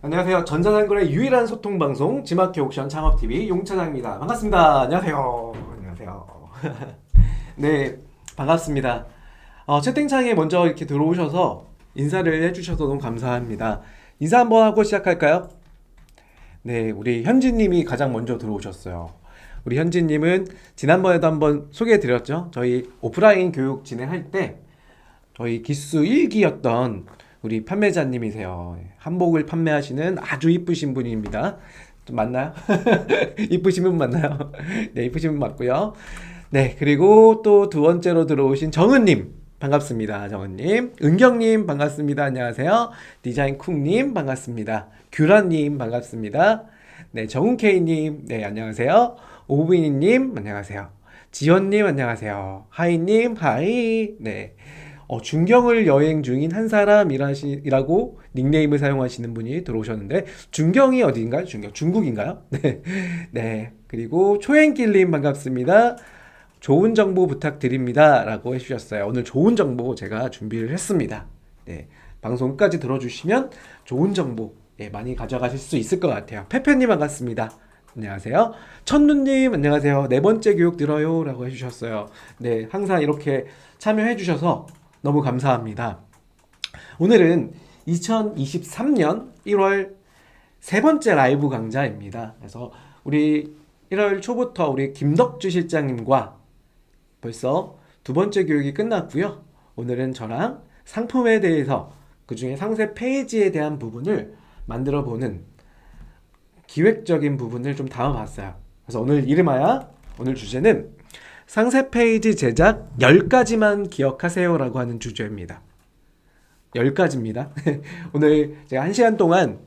안녕하세요. 전자상거래 유일한 소통 방송 지마켓 옥션 창업TV 용차장입니다. 반갑습니다. 안녕하세요. 안녕하세요. 네, 반갑습니다. 채팅창에 먼저 이렇게 들어오셔서 인사를 해주셔서 너무 감사합니다. 인사 한번 하고 시작할까요? 네, 우리 현진님이 가장 먼저 들어오셨어요. 우리 현진님은 지난번에도 한번 소개해드렸죠. 저희 오프라인 교육 진행할 때 저희 기수 1기였던 우리 판매자님이세요. 한복을 판매하시는 아주 이쁘신 분입니다. 좀 맞나요? 이쁘신 분 맞나요? 네, 이쁘신 분 맞고요. 네, 그리고 또 두 번째로 들어오신 정은님. 반갑습니다. 정은님. 은경님 반갑습니다. 안녕하세요. 디자인쿵님 반갑습니다. 규라님 반갑습니다. 네, 정은케이님. 네, 안녕하세요. 오브이님 안녕하세요. 지연님 안녕하세요. 하이님 하이. 네. 중경을 여행 중인 한 사람이라고 닉네임을 사용하시는 분이 들어오셨는데, 중경이 어디인가요? 중국인가요? 네. 네. 그리고 초행길님 반갑습니다. 좋은 정보 부탁드립니다. 라고 해주셨어요. 오늘 좋은 정보 제가 준비를 했습니다. 네. 방송까지 들어주시면 좋은 정보 많이 가져가실 수 있을 것 같아요. 페페님 반갑습니다. 안녕하세요. 천누님 안녕하세요. 네 번째 교육 들어요. 라고 해주셨어요. 네. 항상 이렇게 참여해주셔서 너무 감사합니다. 오늘은 2023년 1월 세 번째 라이브 강좌입니다. 그래서 우리 1월 초부터 우리 김덕주 실장님과 벌써 두 번째 교육이 끝났고요. 오늘은 저랑 상품에 대해서 그 중에 상세 페이지에 대한 부분을 만들어 보는 기획적인 부분을 좀 담아봤어요. 그래서 오늘 이름하여 오늘 주제는 상세 페이지 제작 10가지만 기억하세요 라고 하는 주제입니다. 10가지입니다. 오늘 제가 1시간 동안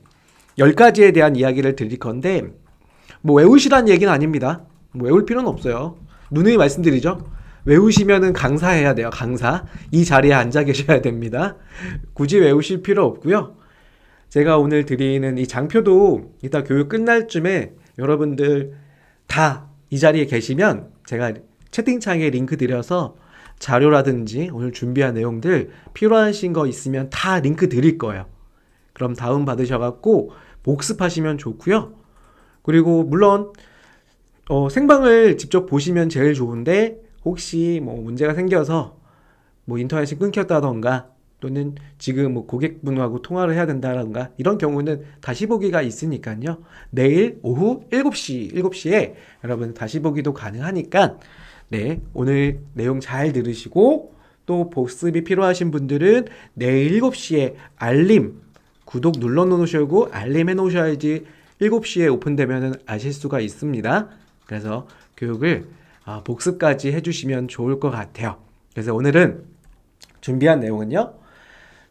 10가지에 대한 이야기를 드릴 건데, 뭐 외우시라는 얘기는 아닙니다. 뭐 외울 필요는 없어요. 누누이 말씀드리죠. 외우시면은 강사해야 돼요. 강사. 이 자리에 앉아 계셔야 됩니다. 굳이 외우실 필요 없고요. 제가 오늘 드리는 이 장표도 이따 교육 끝날 쯤에 여러분들 다 이 자리에 계시면 제가 채팅창에 링크 드려서 자료라든지 오늘 준비한 내용들 필요하신 거 있으면 다 링크 드릴 거예요. 그럼 다운 받으셔갖고 복습하시면 좋고요. 그리고 물론 생방을 직접 보시면 제일 좋은데, 혹시 뭐 문제가 생겨서 뭐 인터넷이 끊겼다던가 또는 지금 뭐 고객분하고 통화를 해야 된다던가 이런 경우는 다시 보기가 있으니까요. 내일 오후 7시에 여러분 다시 보기도 가능하니까, 네, 오늘 내용 잘 들으시고 또 복습이 필요하신 분들은 내일 7시에 알림, 구독 눌러 놓으시고 알림 해 놓으셔야지 7시에 오픈되면 아실 수가 있습니다. 그래서 교육을 복습까지 해주시면 좋을 것 같아요. 그래서 오늘은 준비한 내용은요,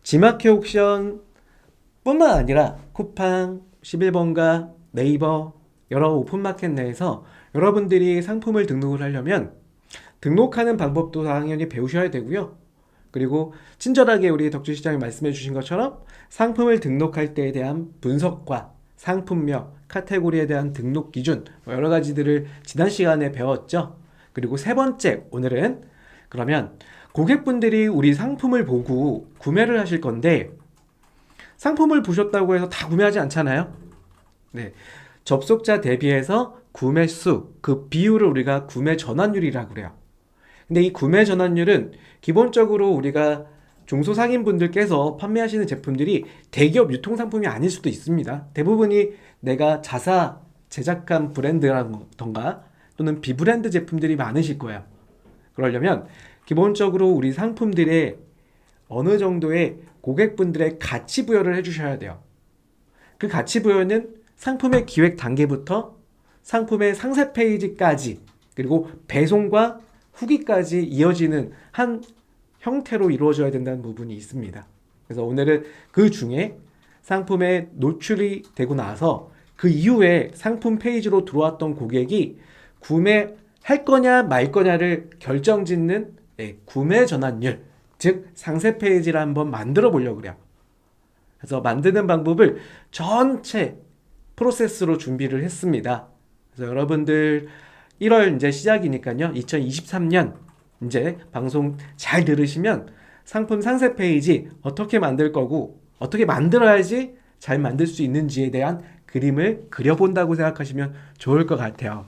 지마켓 옥션 뿐만 아니라 쿠팡, 11번가, 네이버 여러 오픈마켓 내에서 여러분들이 상품을 등록을 하려면 등록하는 방법도 당연히 배우셔야 되고요. 그리고 친절하게 우리 덕주 시장이 말씀해 주신 것처럼 상품을 등록할 때에 대한 분석과 상품명, 카테고리에 대한 등록 기준, 여러 가지들을 지난 시간에 배웠죠. 그리고 세 번째, 오늘은 그러면 고객분들이 우리 상품을 보고 구매를 하실 건데, 상품을 보셨다고 해서 다 구매하지 않잖아요. 네. 접속자 대비해서 구매 수, 그 비율을 우리가 구매 전환율이라고 그래요. 근데 이 구매 전환율은 기본적으로 우리가 중소상인분들께서 판매하시는 제품들이 대기업 유통상품이 아닐 수도 있습니다. 대부분이 내가 자사 제작한 브랜드라던가 또는 비브랜드 제품들이 많으실 거예요. 그러려면 기본적으로 우리 상품들의 어느 정도의 고객분들의 가치 부여를 해주셔야 돼요. 그 가치 부여는 상품의 기획 단계부터 상품의 상세 페이지까지, 그리고 배송과 후기까지 이어지는 한 형태로 이루어져야 된다는 부분이 있습니다. 그래서 오늘은 그 중에 상품에 노출이 되고 나서 그 이후에 상품 페이지로 들어왔던 고객이 구매할 거냐 말 거냐를 결정짓는 구매 전환율, 즉 상세 페이지를 한번 만들어 보려고 그래요. 그래서 만드는 방법을 전체 프로세스로 준비를 했습니다. 그래서 여러분들 1월 이제 시작이니까요. 2023년 이제 방송 잘 들으시면 상품 상세 페이지 어떻게 만들 거고 어떻게 만들어야지 잘 만들 수 있는지에 대한 그림을 그려본다고 생각하시면 좋을 것 같아요.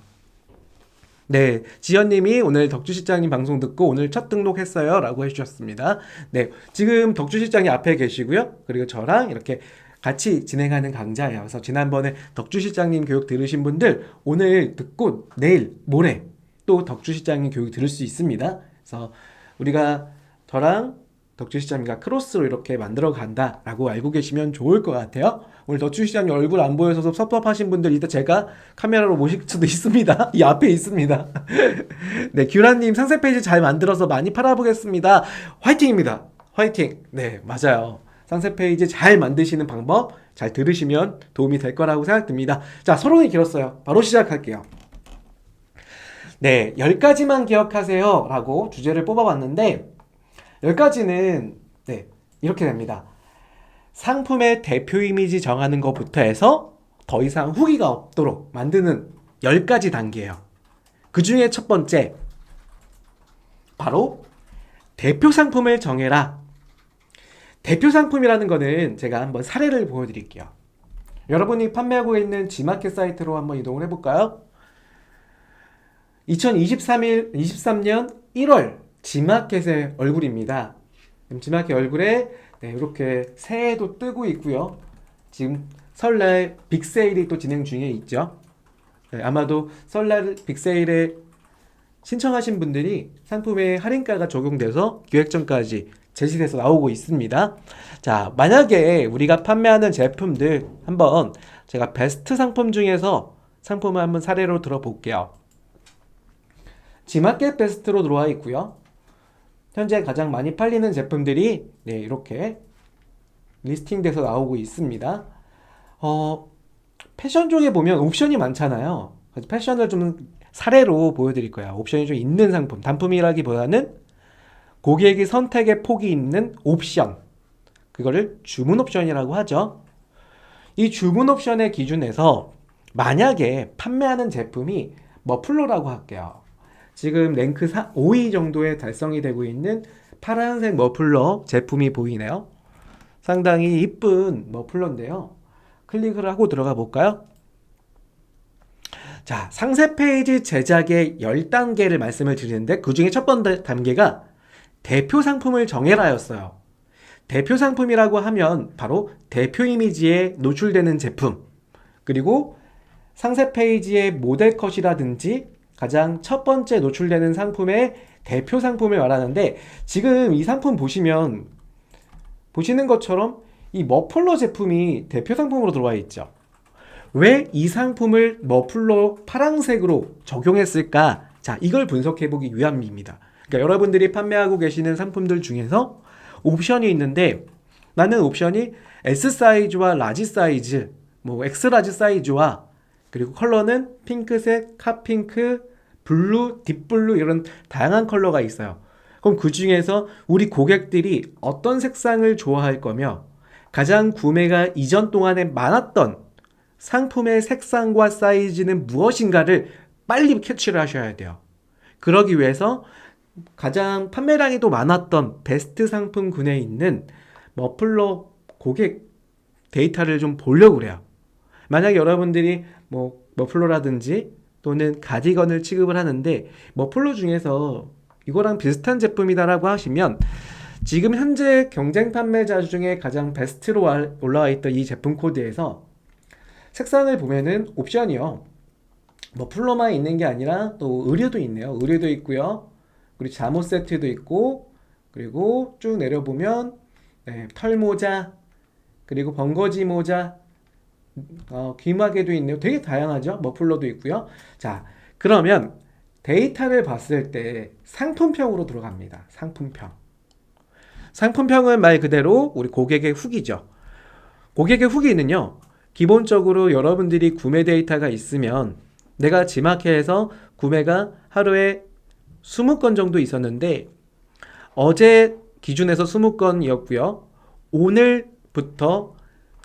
네, 지연님이 오늘 덕주실장님 방송 듣고 오늘 첫 등록했어요 라고 해주셨습니다. 네, 지금 덕주실장이 앞에 계시고요. 그리고 저랑 이렇게 같이 진행하는 강좌예요. 그래서 지난번에 덕주실장님 교육 들으신 분들 오늘 듣고 내일, 모레 또 덕주실장님 교육 들을 수 있습니다. 그래서 우리가 저랑 덕주실장님과 크로스로 이렇게 만들어 간다라고 알고 계시면 좋을 것 같아요. 오늘 덕주실장님 얼굴 안 보여서 섭섭하신 분들 이따 제가 카메라로 모실 수도 있습니다. 이 앞에 있습니다. 네, 규란님 상세 페이지 잘 만들어서 많이 팔아보겠습니다. 화이팅입니다. 화이팅. 네, 맞아요. 상세 페이지 잘 만드시는 방법 잘 들으시면 도움이 될 거라고 생각됩니다. 자, 서론이 길었어요. 바로 시작할게요. 네, 10가지만 기억하세요 라고 주제를 뽑아봤는데 10가지는 네, 이렇게 됩니다. 상품의 대표 이미지 정하는 것부터 해서 더 이상 후기가 없도록 만드는 10가지 단계예요. 그 중에 첫 번째, 바로 대표 상품을 정해라. 대표 상품이라는 거는 제가 한번 사례를 보여드릴게요. 여러분이 판매하고 있는 G마켓 사이트로 한번 이동을 해볼까요? 2023년 1월 G마켓의 얼굴입니다. G마켓 얼굴에 네, 이렇게 새해도 뜨고 있고요. 지금 설날 빅세일이 또 진행 중에 있죠. 네, 아마도 설날 빅세일에 신청하신 분들이 상품의 할인가가 적용돼서 기획전까지 제시돼서 나오고 있습니다. 자, 만약에 우리가 판매하는 제품들 한번 제가 베스트 상품 중에서 상품을 한번 사례로 들어볼게요. G마켓 베스트로 들어와 있고요. 현재 가장 많이 팔리는 제품들이 네, 이렇게 리스팅돼서 나오고 있습니다. 패션 쪽에 보면 옵션이 많잖아요. 그래서 패션을 좀 사례로 보여드릴 거예요. 옵션이 좀 있는 상품, 단품이라기보다는 고객이 선택의 폭이 있는 옵션, 그거를 주문 옵션이라고 하죠. 이 주문 옵션의 기준에서 만약에 판매하는 제품이 머플러라고 할게요. 지금 랭크 5위 정도에 달성이 되고 있는 파란색 머플러 제품이 보이네요. 상당히 이쁜 머플러인데요. 클릭을 하고 들어가 볼까요? 자, 상세 페이지 제작의 10단계를 말씀을 드리는데 그 중에 첫 번째 단계가 대표 상품을 정해라였어요. 대표 상품이라고 하면 바로 대표 이미지에 노출되는 제품, 그리고 상세 페이지의 모델 컷이라든지 가장 첫 번째 노출되는 상품의 대표 상품을 말하는데, 지금 이 상품 보시면 보시는 것처럼 이 머플러 제품이 대표 상품으로 들어와 있죠. 왜 이 상품을 머플러 파란색으로 적용했을까? 자, 이걸 분석해 보기 위함입니다. 그러니까 여러분들이 판매하고 계시는 상품들 중에서 옵션이 있는데, 나는 옵션이 S 사이즈와 라지 사이즈, 뭐 X 라지 사이즈와 그리고 컬러는 핑크색, 핫핑크, 블루, 딥블루 이런 다양한 컬러가 있어요. 그럼 그 중에서 우리 고객들이 어떤 색상을 좋아할 거며 가장 구매가 이전 동안에 많았던 상품의 색상과 사이즈는 무엇인가를 빨리 캐치를 하셔야 돼요. 그러기 위해서 가장 판매량이 또 많았던 베스트 상품군에 있는 머플러 고객 데이터를 좀 보려고 그래요. 만약에 여러분들이 뭐 머플러라든지 또는 가디건을 취급을 하는데 머플러 중에서 이거랑 비슷한 제품이다라고 하시면 지금 현재 경쟁 판매자 중에 가장 베스트로 올라와 있던 이 제품 코드에서 색상을 보면은 옵션이요. 머플러만 있는 게 아니라 또 의류도 있네요. 의류도 있고요. 그리고 잠옷 세트도 있고, 그리고 쭉 내려보면 네, 털모자, 그리고 번거지 모자, 귀마개도 있네요. 되게 다양하죠. 머플러도 있고요. 자, 그러면 데이터를 봤을 때 상품평으로 들어갑니다. 상품평. 상품평은 말 그대로 우리 고객의 후기죠. 고객의 후기는요, 기본적으로 여러분들이 구매 데이터가 있으면 내가 G마켓에서 구매가 하루에 20건 정도 있었는데 어제 기준에서 20건이었고요. 오늘부터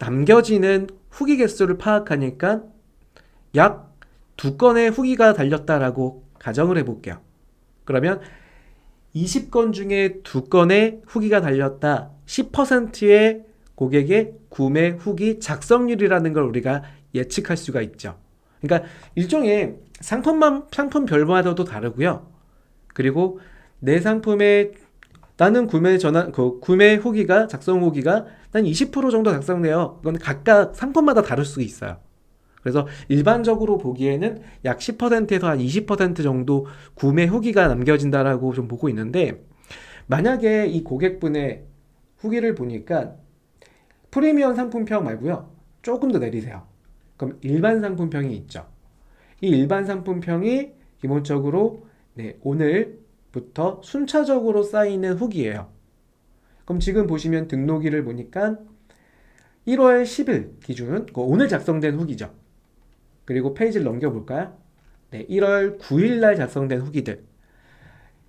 남겨지는 후기 개수를 파악하니까 약 2건의 후기가 달렸다라고 가정을 해볼게요. 그러면 20건 중에 2건의 후기가 달렸다. 10%의 고객의 구매 후기 작성률이라는 걸 우리가 예측할 수가 있죠. 그러니까 일종의 상품별마다도 다르고요. 그리고 내 상품의 나는 구매 후기가 작성 후기가 난 20% 정도 작성돼요. 이건 각각 상품마다 다를 수 있어요. 그래서 일반적으로 보기에는 약 10%에서 한 20% 정도 구매 후기가 남겨진다라고 좀 보고 있는데, 만약에 이 고객분의 후기를 보니까 프리미엄 상품평 말고요, 조금 더 내리세요. 그럼 일반 상품평이 있죠. 이 일반 상품평이 기본적으로 오늘부터 순차적으로 쌓이는 후기예요. 그럼 지금 보시면 등록일을 보니까 1월 10일 기준, 오늘 작성된 후기죠. 그리고 페이지를 넘겨볼까요? 1월 9일 날 작성된 후기들.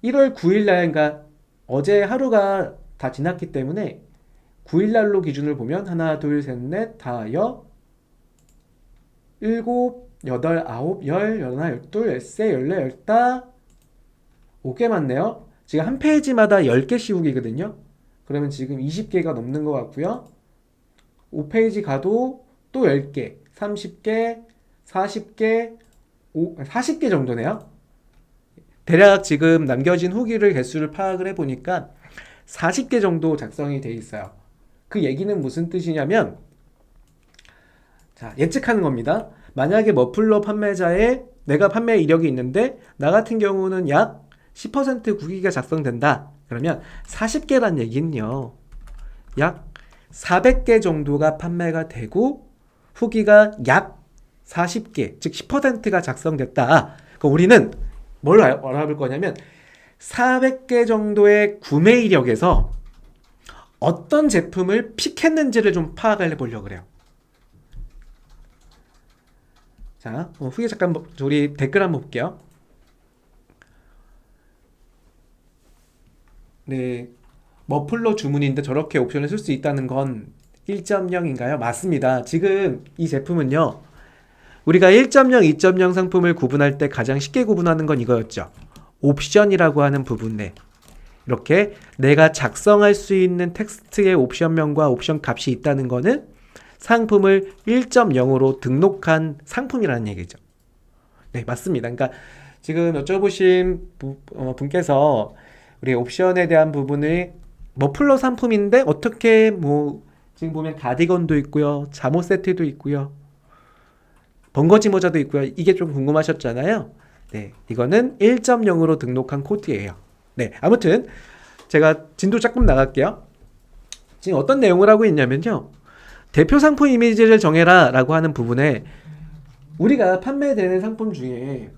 1월 9일 날, 그러니까 어제 하루가 다 지났기 때문에 9일 날로 기준을 보면 하나, 둘, 셋, 넷, 다, 일곱, 여덟, 아홉, 열, 열하나, 열둘, 열세, 열네, 열다, 5개 맞네요. 지금 한 페이지마다 10개씩 후기거든요. 그러면 지금 20개가 넘는 것 같고요. 5페이지 가도 또 10개, 30개, 40개, 40개 정도네요. 대략 지금 남겨진 후기를 개수를 파악을 해보니까 40개 정도 작성이 돼 있어요. 그 얘기는 무슨 뜻이냐면, 자, 예측하는 겁니다. 만약에 머플러 판매자의 내가 판매 이력이 있는데 나 같은 경우는 약 10% 후기가 작성된다. 그러면 40개란 얘기는요, 약 400개 정도가 판매가 되고 후기가 약 40개, 즉 10%가 작성됐다. 그럼 우리는 뭘 알아볼 거냐면 400개 정도의 구매 이력에서 어떤 제품을 픽했는지를 좀 파악을 해보려고 그래요. 자, 후기 잠깐 우리 댓글 한번 볼게요. 네, 머플러 주문인데 저렇게 옵션을 쓸 수 있다는 건 1.0인가요? 맞습니다. 지금 이 제품은요, 우리가 1.0, 2.0 상품을 구분할 때 가장 쉽게 구분하는 건 이거였죠. 옵션이라고 하는 부분에 이렇게 내가 작성할 수 있는 텍스트의 옵션명과 옵션 값이 있다는 거는 상품을 1.0으로 등록한 상품이라는 얘기죠. 네, 맞습니다. 그러니까 지금 여쭤보신 분께서 우리 옵션에 대한 부분을 머플러 상품인데 어떻게 지금 보면 가디건도 있고요, 잠옷 세트도 있고요, 번거지 모자도 있고요. 이게 좀 궁금하셨잖아요. 네, 이거는 1.0으로 등록한 코드예요. 네, 아무튼 제가 진도 조금 나갈게요. 지금 어떤 내용을 하고 있냐면요, 대표 상품 이미지를 정해라 라고 하는 부분에 우리가 판매되는 상품 중에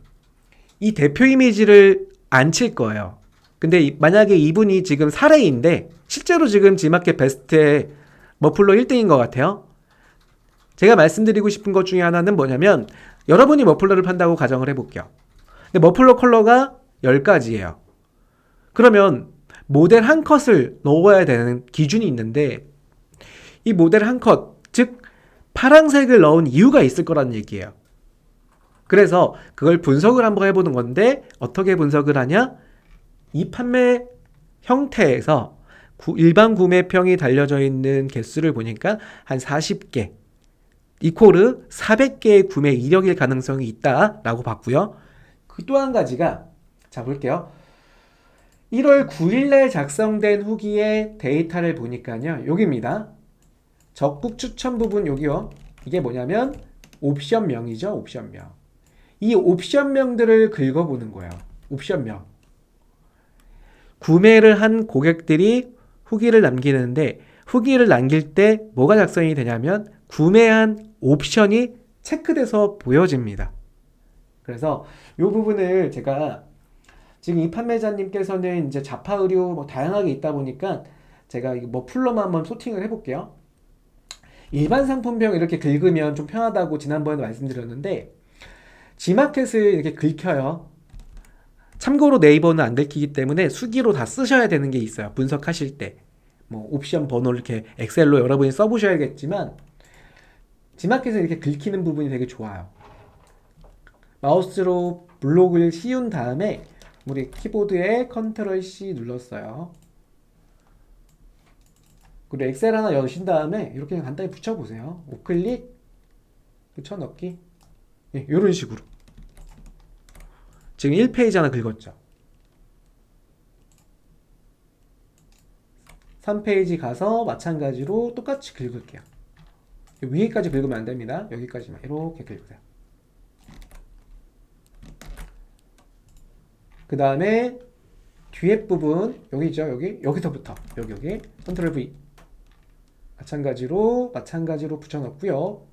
이 대표 이미지를 안 칠 거예요. 근데 만약에 이분이 지금 사례인데 실제로 지금 지마켓 베스트에 머플러 1등인 것 같아요. 제가 말씀드리고 싶은 것 중에 하나는 뭐냐면, 여러분이 머플러를 판다고 가정을 해볼게요. 근데 머플러 컬러가 10가지예요. 그러면 모델 한 컷을 넣어야 되는 기준이 있는데, 이 모델 한 컷, 즉 파란색을 넣은 이유가 있을 거라는 얘기예요. 그래서 그걸 분석을 한번 해보는 건데, 어떻게 분석을 하냐? 이 판매 형태에서 일반 구매평이 달려져 있는 개수를 보니까 한 40개, 이코르 400개의 구매 이력일 가능성이 있다라고 봤고요. 그 또 한 가지가, 자 볼게요. 1월 9일날 작성된 후기의 데이터를 보니까요, 여기입니다. 적국 추천 부분 여기요. 이게 뭐냐면 옵션명이죠. 옵션명. 이 옵션명들을 긁어보는 거예요. 옵션명. 구매를 한 고객들이 후기를 남기는데, 후기를 남길 때 뭐가 작성이 되냐면 구매한 옵션이 체크돼서 보여집니다. 그래서 이 부분을 제가 지금 이 판매자님께서는 이제 자파 의류 다양하게 있다 보니까 제가 머플러만 한번 소팅을 해볼게요. 일반 상품명 이렇게 긁으면 좀 편하다고 지난번에 말씀드렸는데, 지마켓을 이렇게 긁혀요. 참고로 네이버는 안 긁히기 때문에 수기로 다 쓰셔야 되는 게 있어요. 분석하실 때 옵션 번호를 이렇게 엑셀로 여러분이 써보셔야겠지만, 지마켓을 이렇게 긁히는 부분이 되게 좋아요. 마우스로 블록을 씌운 다음에 우리 키보드에 컨트롤 C 눌렀어요. 그리고 엑셀 하나 여신 다음에 이렇게 그냥 간단히 붙여보세요. 우클릭 붙여넣기. 예, 이런 식으로. 지금 1페이지 하나 긁었죠. 3페이지 가서 마찬가지로 똑같이 긁을게요. 위에까지 긁으면 안 됩니다. 여기까지만 이렇게 긁으세요. 그 다음에 뒤에 부분 여기 있죠. 여기서부터 여기 컨트롤 V 마찬가지로 붙여넣고요.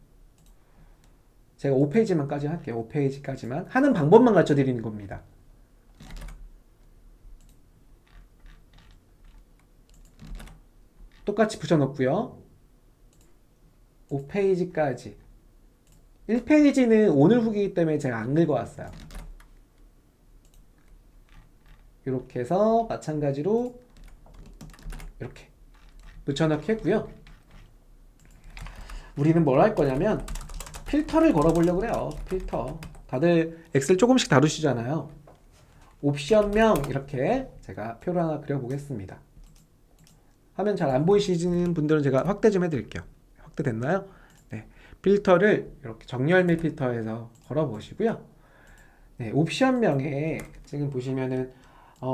제가 5페이지만까지 할게요. 5페이지까지만 하는 방법만 가르쳐 드리는 겁니다. 똑같이 붙여넣고요. 5페이지까지 1페이지는 오늘 후기이기 때문에 제가 안 긁어왔어요. 이렇게 해서 마찬가지로 이렇게 붙여넣기 했고요. 우리는 뭘 할 거냐면 필터를 걸어보려고 그래요. 필터. 다들 엑셀 조금씩 다루시잖아요. 옵션명 이렇게 제가 표를 하나 그려보겠습니다. 화면 잘 안 보이시는 분들은 제가 확대 좀 해드릴게요. 확대됐나요? 네, 필터를 이렇게 정렬밀 필터에서 걸어보시고요. 네, 옵션명에 지금 보시면은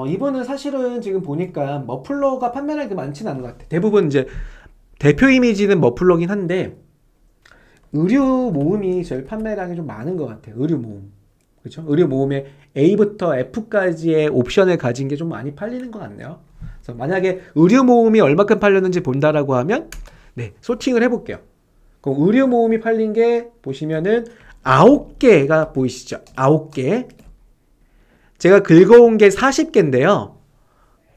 이분은 사실은 지금 보니까 머플러가 판매량이 많지는 않은 것 같아요. 대부분 이제 대표 이미지는 머플러긴 한데 의류 모음이 제일 판매량이 좀 많은 것 같아요. 의류 모음. 그렇죠? 의류 모음에 A부터 F까지의 옵션을 가진 게 좀 많이 팔리는 것 같네요. 그래서 만약에 의류 모음이 얼마큼 팔렸는지 본다라고 하면 네, 소팅을 해볼게요. 그럼 의류 모음이 팔린 게 보시면은 9개가 보이시죠? 9개. 제가 긁어온 게 40개인데요.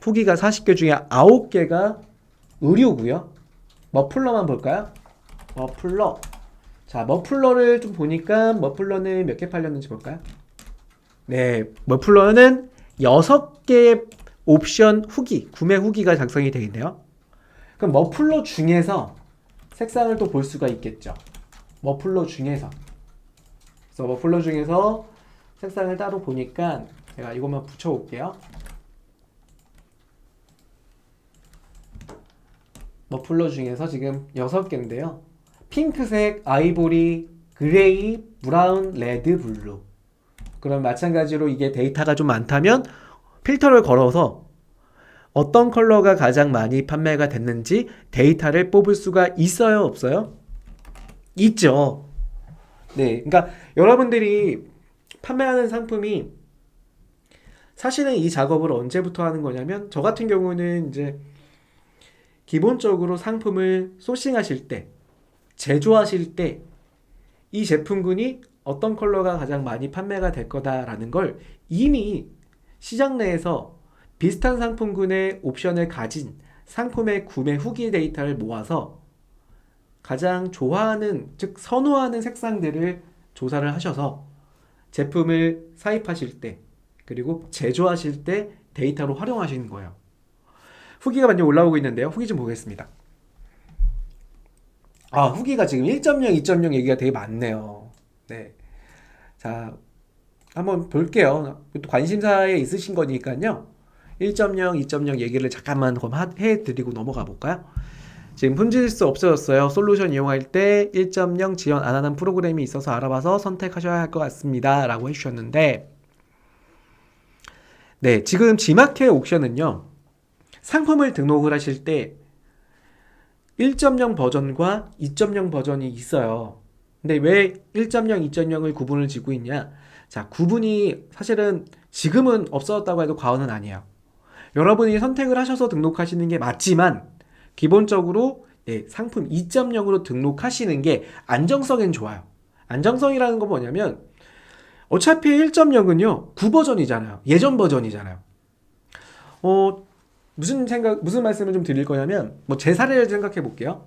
후기가 40개 중에 9개가 의류고요. 머플러만 볼까요? 머플러. 자, 머플러를 좀 보니까 머플러는 몇 개 팔렸는지 볼까요? 네, 머플러는 6개의 옵션 후기, 구매 후기가 작성이 되어 있네요. 그럼 머플러 중에서 색상을 또 볼 수가 있겠죠. 머플러 중에서. 그래서 머플러 중에서 색상을 따로 보니까 제가 이것만 붙여올게요. 머플러 중에서 지금 6개인데요. 핑크색, 아이보리, 그레이, 브라운, 레드, 블루. 그럼 마찬가지로 이게 데이터가 좀 많다면 필터를 걸어서 어떤 컬러가 가장 많이 판매가 됐는지 데이터를 뽑을 수가 있어요? 없어요? 있죠. 네, 그러니까 여러분들이 판매하는 상품이 사실은 이 작업을 언제부터 하는 거냐면 저 같은 경우는 이제 기본적으로 상품을 소싱하실 때 제조하실 때 이 제품군이 어떤 컬러가 가장 많이 판매가 될 거다라는 걸 이미 시장 내에서 비슷한 상품군의 옵션을 가진 상품의 구매 후기 데이터를 모아서 가장 좋아하는, 즉 선호하는 색상들을 조사를 하셔서 제품을 사입하실 때 그리고 제조하실 때 데이터로 활용하시는 거예요. 후기가 많이 올라오고 있는데요. 후기 좀 보겠습니다. 후기가 지금 1.0, 2.0 얘기가 되게 많네요. 네. 자, 한번 볼게요. 또 관심사에 있으신 거니까요. 1.0, 2.0 얘기를 잠깐만 해드리고 넘어가 볼까요? 지금 품질수 없어졌어요. 솔루션 이용할 때 1.0 지원 안 하는 프로그램이 있어서 알아봐서 선택하셔야 할 것 같습니다. 라고 해주셨는데, 네, 지금 G마켓 옥션은요, 상품을 등록을 하실 때 1.0 버전과 2.0 버전이 있어요. 근데 왜 1.0, 2.0을 구분을 짓고 있냐? 자, 구분이 사실은 지금은 없어졌다고 해도 과언은 아니에요. 여러분이 선택을 하셔서 등록하시는 게 맞지만 기본적으로 상품 2.0으로 등록하시는 게 안정성엔 좋아요. 안정성이라는 건 뭐냐면 어차피 1.0은요 9버전이잖아요. 예전 버전이잖아요. 무슨 말씀을 좀 드릴 거냐면 제 사례를 생각해 볼게요.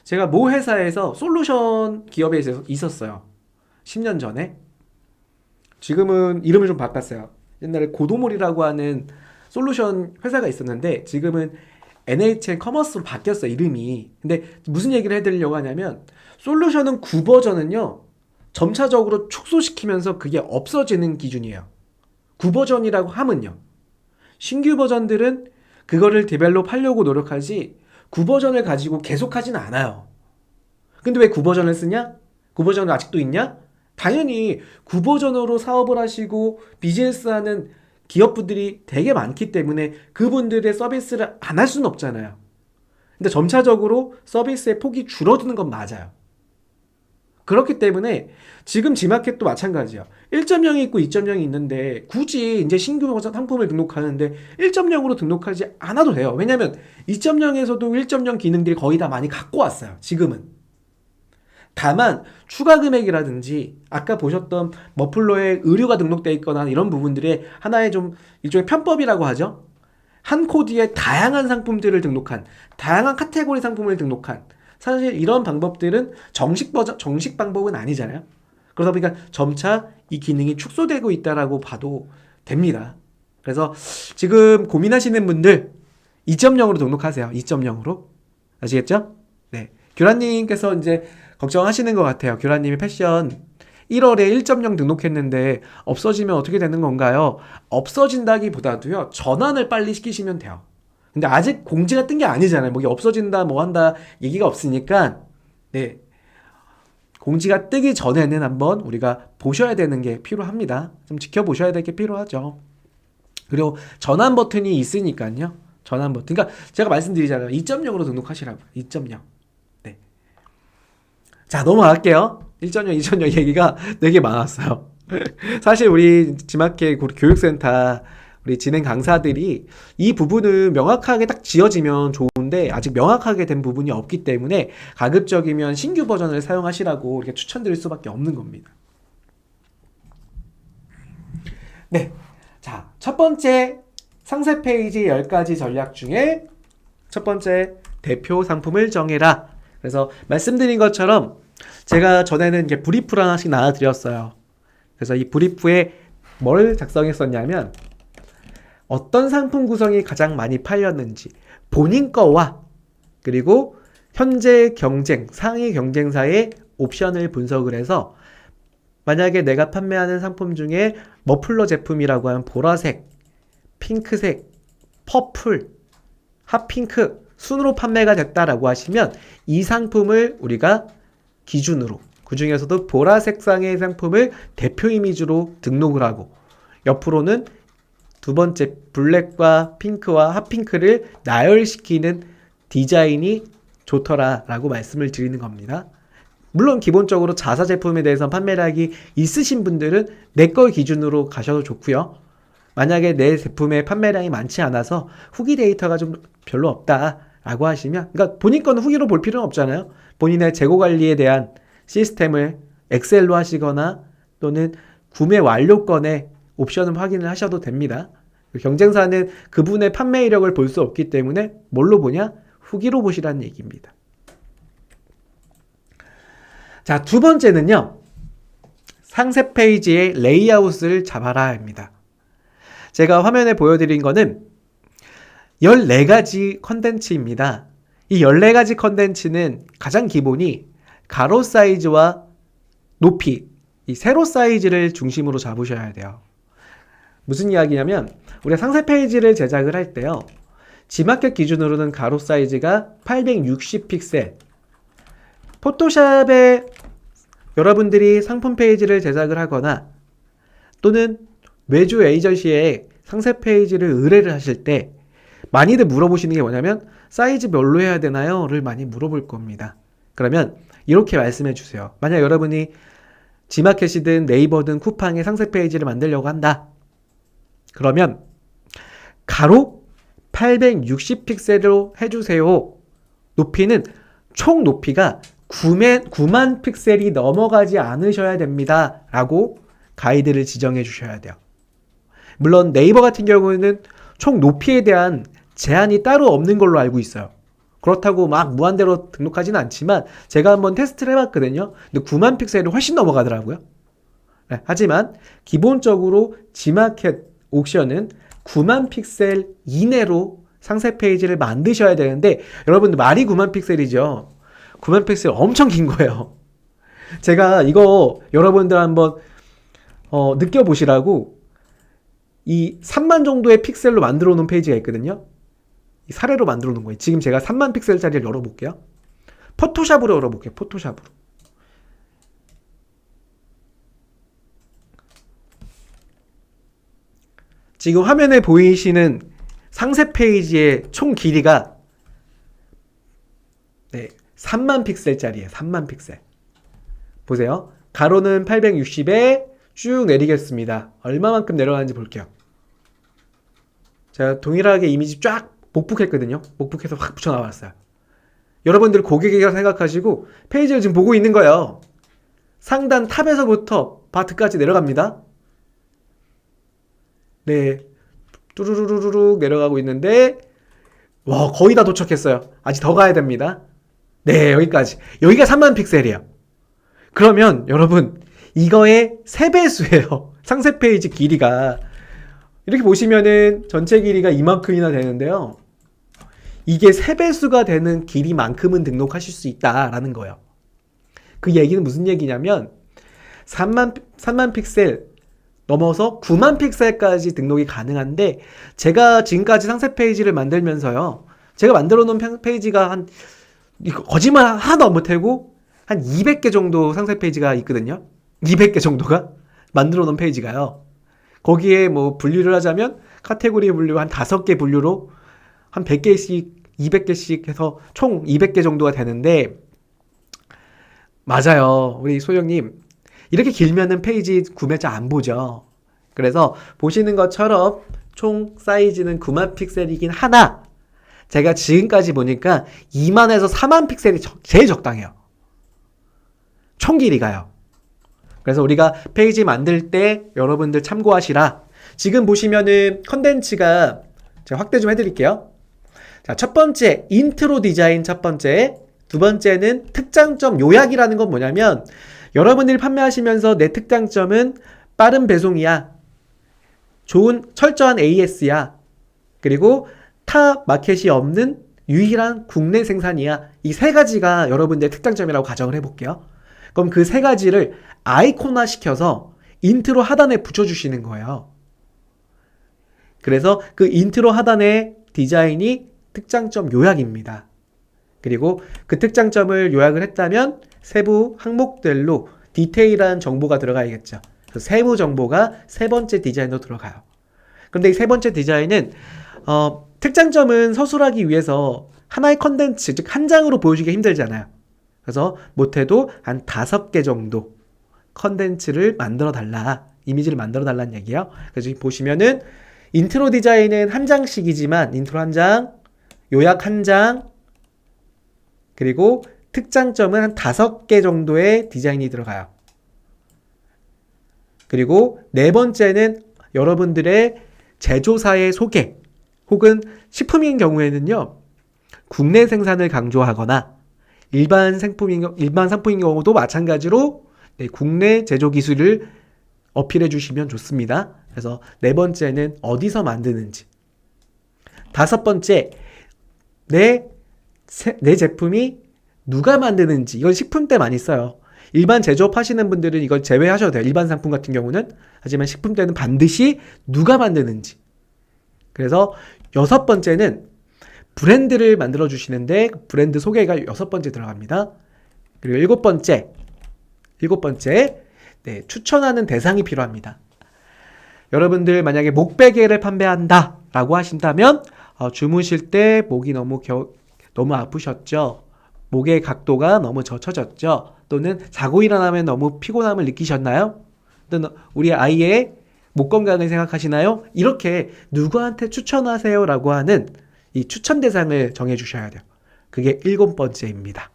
제가 모 회사에서 솔루션 기업에 있었어요. 10년 전에. 지금은 이름을 좀 바꿨어요. 옛날에 고도몰이라고 하는 솔루션 회사가 있었는데 지금은 NHN 커머스로 바뀌었어요, 이름이. 근데 무슨 얘기를 해드리려고 하냐면 솔루션은 9버전은요 점차적으로 축소시키면서 그게 없어지는 기준이에요. 9버전이라고 하면요. 신규 버전들은 그거를 디벨롭 하려고 노력하지 9버전을 가지고 계속 하진 않아요. 근데 왜 9버전을 쓰냐? 9버전은 아직도 있냐? 당연히 9버전으로 사업을 하시고 비즈니스 하는 기업분들이 되게 많기 때문에 그분들의 서비스를 안 할 수는 없잖아요. 근데 점차적으로 서비스의 폭이 줄어드는 건 맞아요. 그렇기 때문에 지금 G마켓도 마찬가지야. 1.0이 있고 2.0이 있는데 굳이 이제 신규 상품을 등록하는데 1.0으로 등록하지 않아도 돼요. 왜냐면 2.0에서도 1.0 기능들이 거의 다 많이 갖고 왔어요. 지금은. 다만 추가 금액이라든지 아까 보셨던 머플러에 의류가 등록되어 있거나 이런 부분들의 하나의 좀 일종의 편법이라고 하죠. 한 코드에 다양한 상품들을 등록한, 다양한 카테고리 상품을 등록한, 사실 이런 방법들은 정식 방법은 아니잖아요. 그러다 보니까 점차 이 기능이 축소되고 있다라고 봐도 됩니다. 그래서 지금 고민하시는 분들 2.0으로 등록하세요. 2.0으로. 아시겠죠? 네. 규라님께서 이제 걱정하시는 것 같아요. 규라님이 패션 1월에 1.0 등록했는데 없어지면 어떻게 되는 건가요? 없어진다기보다도요, 전환을 빨리 시키시면 돼요. 근데 아직 공지가 뜬 게 아니잖아요. 뭐 이게 없어진다, 뭐 한다, 얘기가 없으니까, 네. 공지가 뜨기 전에는 한번 우리가 보셔야 되는 게 필요합니다. 좀 지켜보셔야 될 게 필요하죠. 그리고 전환 버튼이 있으니까요. 전환 버튼. 그러니까 제가 말씀드리잖아요. 2.0으로 등록하시라고. 2.0. 네. 자, 넘어갈게요. 1.0, 2.0 얘기가 되게 많았어요. 사실 우리 G마켓 교육센터 우리 진행 강사들이 이 부분을 명확하게 딱 지어지면 좋은데 아직 명확하게 된 부분이 없기 때문에 가급적이면 신규 버전을 사용하시라고 이렇게 추천드릴 수밖에 없는 겁니다. 네. 자, 첫 번째 상세 페이지 10가지 전략 중에 첫 번째 대표 상품을 정해라. 그래서 말씀드린 것처럼 제가 전에는 이제 브리프를 하나씩 나눠드렸어요. 그래서 이 브리프에 뭘 작성했었냐면 어떤 상품 구성이 가장 많이 팔렸는지 본인 거와 그리고 현재 상위 경쟁사의 옵션을 분석을 해서 만약에 내가 판매하는 상품 중에 머플러 제품이라고 하면 보라색, 핑크색, 퍼플, 핫핑크 순으로 판매가 됐다라고 하시면 이 상품을 우리가 기준으로 그 중에서도 보라색상의 상품을 대표 이미지로 등록을 하고 옆으로는 두 번째 블랙과 핑크와 핫핑크를 나열시키는 디자인이 좋더라 라고 말씀을 드리는 겁니다. 물론 기본적으로 자사 제품에 대해서 판매량이 있으신 분들은 내 걸 기준으로 가셔도 좋고요. 만약에 내 제품의 판매량이 많지 않아서 후기 데이터가 좀 별로 없다 라고 하시면, 그러니까 본인 거는 후기로 볼 필요는 없잖아요. 본인의 재고 관리에 대한 시스템을 엑셀로 하시거나 또는 구매 완료권의 옵션을 확인을 하셔도 됩니다. 경쟁사는 그분의 판매 이력을 볼 수 없기 때문에 뭘로 보냐? 후기로 보시라는 얘기입니다. 자, 두 번째는요. 상세 페이지의 레이아웃을 잡아라입니다. 제가 화면에 보여드린 거는 14가지 컨텐츠입니다. 이 14가지 컨텐츠는 가장 기본이 가로 사이즈와 높이, 이 세로 사이즈를 중심으로 잡으셔야 돼요. 무슨 이야기냐면 우리가 상세 페이지를 제작을 할 때요. G마켓 기준으로는 가로 사이즈가 860픽셀. 포토샵에 여러분들이 상품 페이지를 제작을 하거나 또는 외주 에이전시에 상세 페이지를 의뢰를 하실 때 많이들 물어보시는 게 뭐냐면 사이즈 뭘로 해야 되나요? 를 많이 물어볼 겁니다. 그러면 이렇게 말씀해 주세요. 만약 여러분이 G마켓이든 네이버든 쿠팡의 상세 페이지를 만들려고 한다. 그러면 가로 860픽셀로 해주세요. 높이는 총 높이가 9만 픽셀이 넘어가지 않으셔야 됩니다. 라고 가이드를 지정해 주셔야 돼요. 물론 네이버 같은 경우에는 총 높이에 대한 제한이 따로 없는 걸로 알고 있어요. 그렇다고 막 무한대로 등록하지는 않지만 제가 한번 테스트를 해봤거든요. 근데 9만 픽셀이 훨씬 넘어가더라고요. 네, 하지만 기본적으로 G마켓 옥션은 9만 픽셀 이내로 상세 페이지를 만드셔야 되는데 여러분들 말이 9만 픽셀이죠. 9만 픽셀 엄청 긴 거예요. 제가 이거 여러분들 한번 느껴보시라고 이 3만 정도의 픽셀로 만들어 놓은 페이지가 있거든요. 이 사례로 만들어 놓은 거예요. 지금 제가 3만 픽셀짜리를 열어볼게요. 포토샵으로 열어볼게요. 포토샵으로. 지금 화면에 보이시는 상세 페이지의 총 길이가 3만 픽셀짜리예요. 3만 픽셀. 보세요. 가로는 860에 쭉 내리겠습니다. 얼마만큼 내려가는지 볼게요. 제가 동일하게 이미지 쫙 복붙했거든요. 복붙해서 확 붙여나왔어요. 여러분들 고객이라고 생각하시고 페이지를 지금 보고 있는 거예요. 상단 탑에서부터 바트까지 내려갑니다. 네, 뚜루루루루 내려가고 있는데 와, 거의 다 도착했어요. 아직 더 가야 됩니다. 네, 여기까지. 여기가 3만 픽셀이에요. 그러면 여러분 이거의 3배수예요. 상세 페이지 길이가. 이렇게 보시면은 전체 길이가 이만큼이나 되는데요. 이게 3배수가 되는 길이만큼은 등록하실 수 있다라는 거예요. 그 얘기는 무슨 얘기냐면 3만 픽셀 넘어서 9만 픽셀까지 등록이 가능한데, 제가 지금까지 상세 페이지를 만들면서요, 제가 만들어 놓은 페이지가 거짓말 하나도 못하고 한 200개 정도 상세 페이지가 있거든요. 200개 정도가 만들어 놓은 페이지가요. 거기에 뭐 분류를 하자면 카테고리 분류 한 5개 분류로 한 100개씩 200개씩 해서 총 200개 정도가 되는데, 맞아요. 우리 소영님, 이렇게 길면은 페이지 구매자 안 보죠. 그래서 보시는 것처럼 총 사이즈는 9만 픽셀이긴 하나, 제가 지금까지 보니까 2만에서 4만 픽셀이 제일 적당해요. 총 길이가요. 그래서 우리가 페이지 만들 때 여러분들 참고하시라. 지금 보시면은 컨텐츠가 제가 확대 좀 해드릴게요. 자, 첫 번째 인트로 디자인, 첫 번째. 두 번째는 특장점 요약이라는 건 뭐냐면, 여러분들이 판매하시면서 내 특장점은 빠른 배송이야, 좋은 철저한 AS야, 그리고 타 마켓이 없는 유일한 국내 생산이야. 이 3가지가 여러분들의 특장점이라고 가정을 해볼게요. 그럼 그 3가지를 아이콘화 시켜서 인트로 하단에 붙여주시는 거예요. 그래서 그 인트로 하단의 디자인이 특장점 요약입니다. 그리고 그 특장점을 요약을 했다면 세부 항목들로 디테일한 정보가 들어가야겠죠. 그 세부 정보가 3번째 디자인으로 들어가요. 그런데 이 3번째 디자인은 특장점은 서술하기 위해서 하나의 컨텐츠, 즉 한 장으로 보여주기 힘들잖아요. 그래서 못해도 한 5개 정도 컨텐츠를 만들어 달라, 이미지를 만들어 달라는 얘기예요. 그래서 보시면은 인트로 디자인은 한 장씩이지만, 인트로 한 장, 요약 한 장, 그리고 특장점은 한 5개 정도의 디자인이 들어가요. 그리고 4번째는 여러분들의 제조사의 소개, 혹은 식품인 경우에는요, 국내 생산을 강조하거나 일반 상품인 경우도 마찬가지로 국내 제조 기술을 어필해 주시면 좋습니다. 그래서 4번째는 어디서 만드는지, 5번째 내 제품이 누가 만드는지. 이걸 식품 때 많이 써요. 일반 제조업 하시는 분들은 이걸 제외하셔도 돼요. 일반 상품 같은 경우는. 하지만 식품 때는 반드시 누가 만드는지. 그래서 6번째는 브랜드를 만들어 주시는데 브랜드 소개가 6번째 들어갑니다. 그리고 7번째, 추천하는 대상이 필요합니다. 여러분들 만약에 목베개를 판매한다 라고 하신다면, 주무실 때 목이 너무 아프셨죠? 목의 각도가 너무 젖혀졌죠? 또는 자고 일어나면 너무 피곤함을 느끼셨나요? 또는 우리 아이의 목 건강을 생각하시나요? 이렇게 누구한테 추천하세요 라고 하는 이 추천 대상을 정해 주셔야 돼요. 그게 7번째입니다.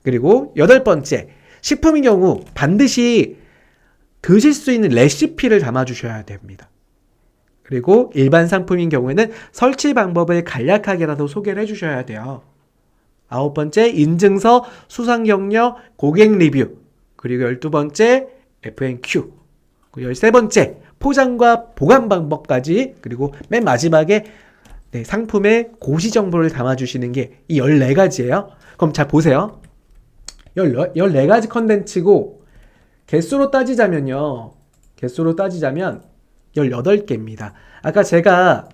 그리고 8번째, 식품인 경우 반드시 드실 수 있는 레시피를 담아 주셔야 됩니다. 그리고 일반 상품인 경우에는 설치 방법을 간략하게라도 소개를 해주셔야 돼요. 9번째, 인증서, 수상 경력, 고객 리뷰. 그리고 12번째, FNQ. 그리고 13번째, 포장과 보관 방법까지. 그리고 맨 마지막에 상품의 고시 정보를 담아주시는 게 이 14가지예요. 그럼 잘 보세요. 14가지 컨텐츠고, 개수로 따지자면 18개입니다. 아까 제가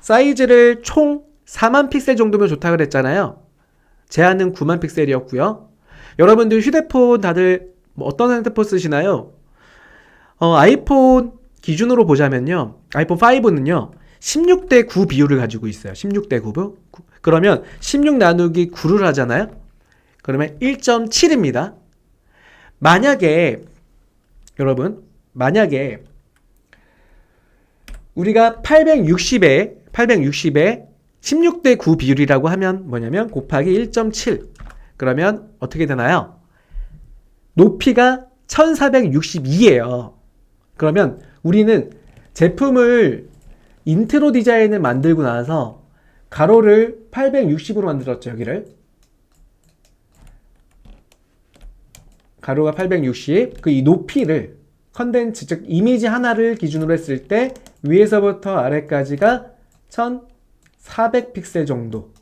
사이즈를 총 4만 픽셀 정도면 좋다 그랬잖아요. 제한은 9만 픽셀이었고요. 여러분들 휴대폰 다들 뭐 어떤 핸드폰 쓰시나요? 아이폰 기준으로 보자면요. 아이폰 5는요. 16대 9 비율을 가지고 있어요. 16대 9. 그러면 16 나누기 9를 하잖아요. 그러면 1.7입니다. 만약에 여러분 우리가 860에 16대 9 비율이라고 하면 뭐냐면 곱하기 1.7 그러면 어떻게 되나요? 높이가 1462예요. 그러면 우리는 제품을 인트로 디자인을 만들고 나서 가로를 860으로 만들었죠. 여기를 가로가 860 그 이 높이를 컨텐츠 즉 이미지 하나를 기준으로 했을 때 위에서부터 아래까지가 1400 픽셀 정도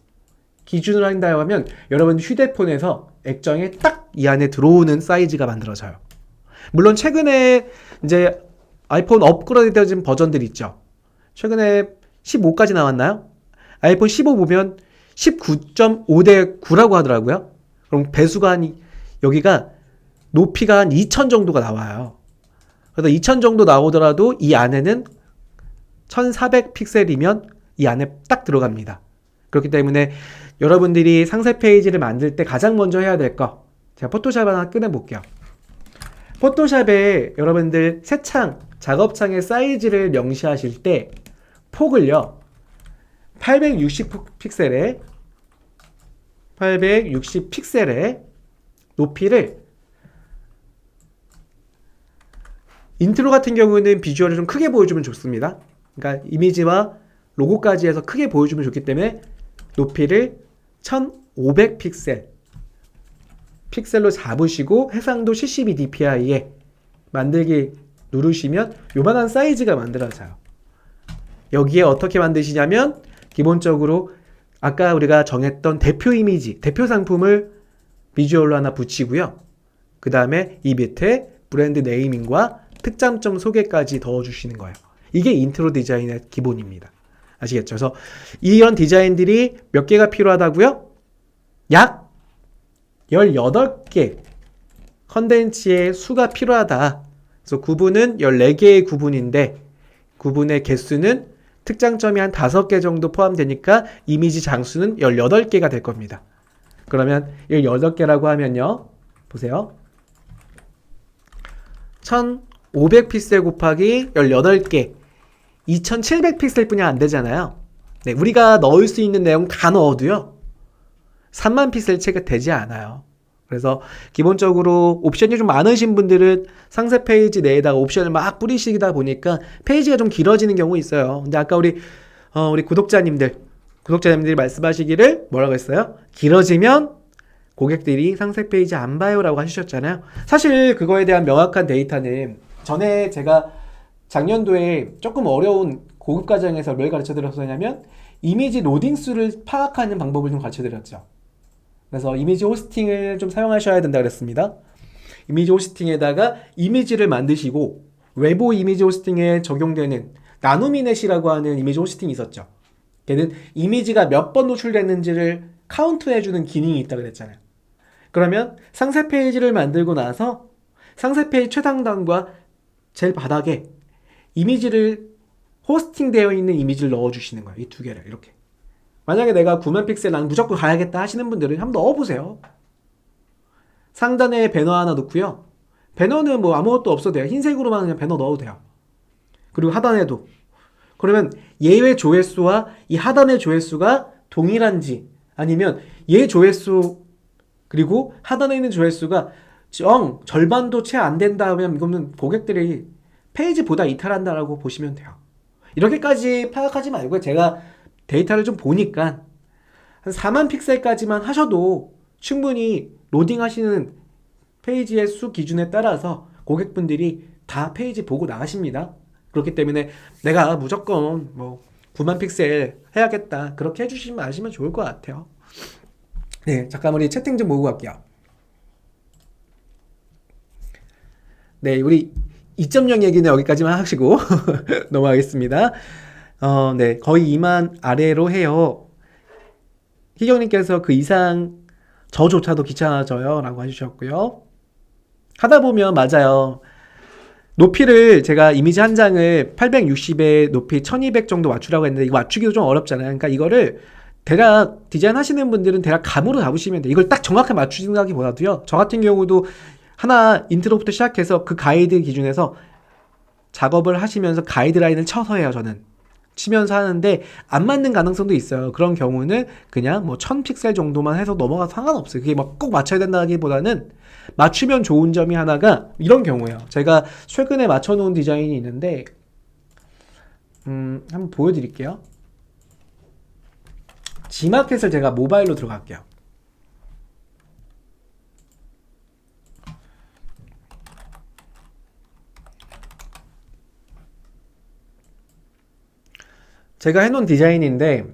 기준으로 한다고 하면 여러분 휴대폰에서 액정에 딱 이 안에 들어오는 사이즈가 만들어져요. 물론 최근에 이제 아이폰 업그레이드 되어진 버전들이 있죠. 최근에 15까지 나왔나요? 아이폰 15 보면 19.5대 9라고 하더라고요. 그럼 배수가 여기가 높이가 한 2000 정도가 나와요. 그래서 2000 정도 나오더라도 이 안에는 1400 픽셀이면 이 안에 딱 들어갑니다. 그렇기 때문에 여러분들이 상세 페이지를 만들 때 가장 먼저 해야 될 거 제가 포토샵 하나 꺼내볼게요. 포토샵에 여러분들 새 창, 작업창의 사이즈를 명시하실 때 폭을요 860 픽셀에 높이를 인트로 같은 경우는 비주얼을 좀 크게 보여주면 좋습니다. 그러니까 이미지와 로고까지 해서 크게 보여주면 좋기 때문에 높이를 1500 픽셀로 잡으시고 해상도 72dpi에 만들기 누르시면 요만한 사이즈가 만들어져요. 여기에 어떻게 만드시냐면 기본적으로 아까 우리가 정했던 대표 이미지, 대표 상품을 비주얼로 하나 붙이고요. 그 다음에 이 밑에 브랜드 네이밍과 특장점 소개까지 넣어주시는 거예요. 이게 인트로 디자인의 기본입니다. 아시겠죠? 그래서 이런 디자인들이 몇 개가 필요하다고요? 약 18개 컨텐츠의 수가 필요하다. 그래서 구분은 14개의 구분인데 구분의 개수는 특장점이 한 5개 정도 포함되니까 이미지 장수는 18개가 될 겁니다. 그러면 18개라고 하면요. 보세요. 1500 픽셀 곱하기 18개 2700 픽셀 뿐이 안 되잖아요. 네, 우리가 넣을 수 있는 내용 다 넣어도요. 3만 픽셀 채가 되지 않아요. 그래서 기본적으로 옵션이 좀 많으신 분들은 상세 페이지 내에다가 옵션을 막 뿌리시다 보니까 페이지가 좀 길어지는 경우 있어요. 근데 아까 우리 구독자님들이 말씀하시기를 뭐라고 했어요? 길어지면 고객들이 상세 페이지 안 봐요라고 하셨잖아요. 사실 그거에 대한 명확한 데이터는 전에 제가 작년도에 조금 어려운 고급 과정에서 뭘 가르쳐 드렸었냐면 이미지 로딩 수를 파악하는 방법을 좀 가르쳐 드렸죠. 그래서 이미지 호스팅을 좀 사용하셔야 된다 그랬습니다. 이미지 호스팅에다가 이미지를 만드시고 외부 이미지 호스팅에 적용되는 나노미넷이라고 하는 이미지 호스팅이 있었죠. 걔는 이미지가 몇 번 노출됐는지를 카운트해주는 기능이 있다고 그랬잖아요. 그러면 상세 페이지를 만들고 나서 상세 페이지 최상단과 제일 바닥에 이미지를 호스팅되어 있는 이미지를 넣어주시는 거예요. 이 두 개를 이렇게. 만약에 내가 9만 픽셀 난 무조건 가야겠다 하시는 분들은 한번 넣어보세요. 상단에 배너 하나 넣고요. 배너는 뭐 아무것도 없어도 돼요. 흰색으로만 그냥 배너 넣어도 돼요. 그리고 하단에도. 그러면 얘의 조회수와 이 하단의 조회수가 동일한지 아니면 얘 조회수 그리고 하단에 있는 조회수가 절반도 채 안 된다 하면 이거는 고객들이 페이지보다 이탈한다라고 보시면 돼요. 이렇게까지 파악하지 말고 제가 데이터를 좀 보니까 한 4만 픽셀까지만 하셔도 충분히 로딩 하시는 페이지의 수 기준에 따라서 고객분들이 다 페이지 보고 나가십니다. 그렇기 때문에 내가 무조건 뭐 9만 픽셀 해야겠다 그렇게 해주시면 아시면 좋을 것 같아요. 네, 잠깐 우리 채팅 좀 보고 갈게요. 네, 우리 2.0 얘기는 여기까지만 하시고 넘어가겠습니다. 네, 거의 2만 아래로 해요. 희경님께서 그 이상 저조차도 귀찮아져요 라고 해주셨고요. 하다 보면 맞아요. 높이를 제가 이미지 한 장을 860에 높이 1200 정도 맞추라고 했는데 이거 맞추기도 좀 어렵잖아요. 그러니까 이거를 대략 디자인 하시는 분들은 대략 감으로 잡으시면 돼요. 이걸 딱 정확하게 맞추신다기보다도요. 저 같은 경우도 하나 인트로부터 시작해서 그 가이드 기준에서 작업을 하시면서 가이드라인을 쳐서 해요. 저는 치면서 하는데 안 맞는 가능성도 있어요. 그런 경우는 그냥 뭐 1000픽셀 정도만 해서 넘어가도 상관없어요. 그게 막 꼭 맞춰야 된다기보다는 맞추면 좋은 점이 하나가 이런 경우예요. 제가 최근에 맞춰놓은 디자인이 있는데 한번 보여드릴게요. G마켓을 제가 모바일로 들어갈게요. 제가 해놓은 디자인인데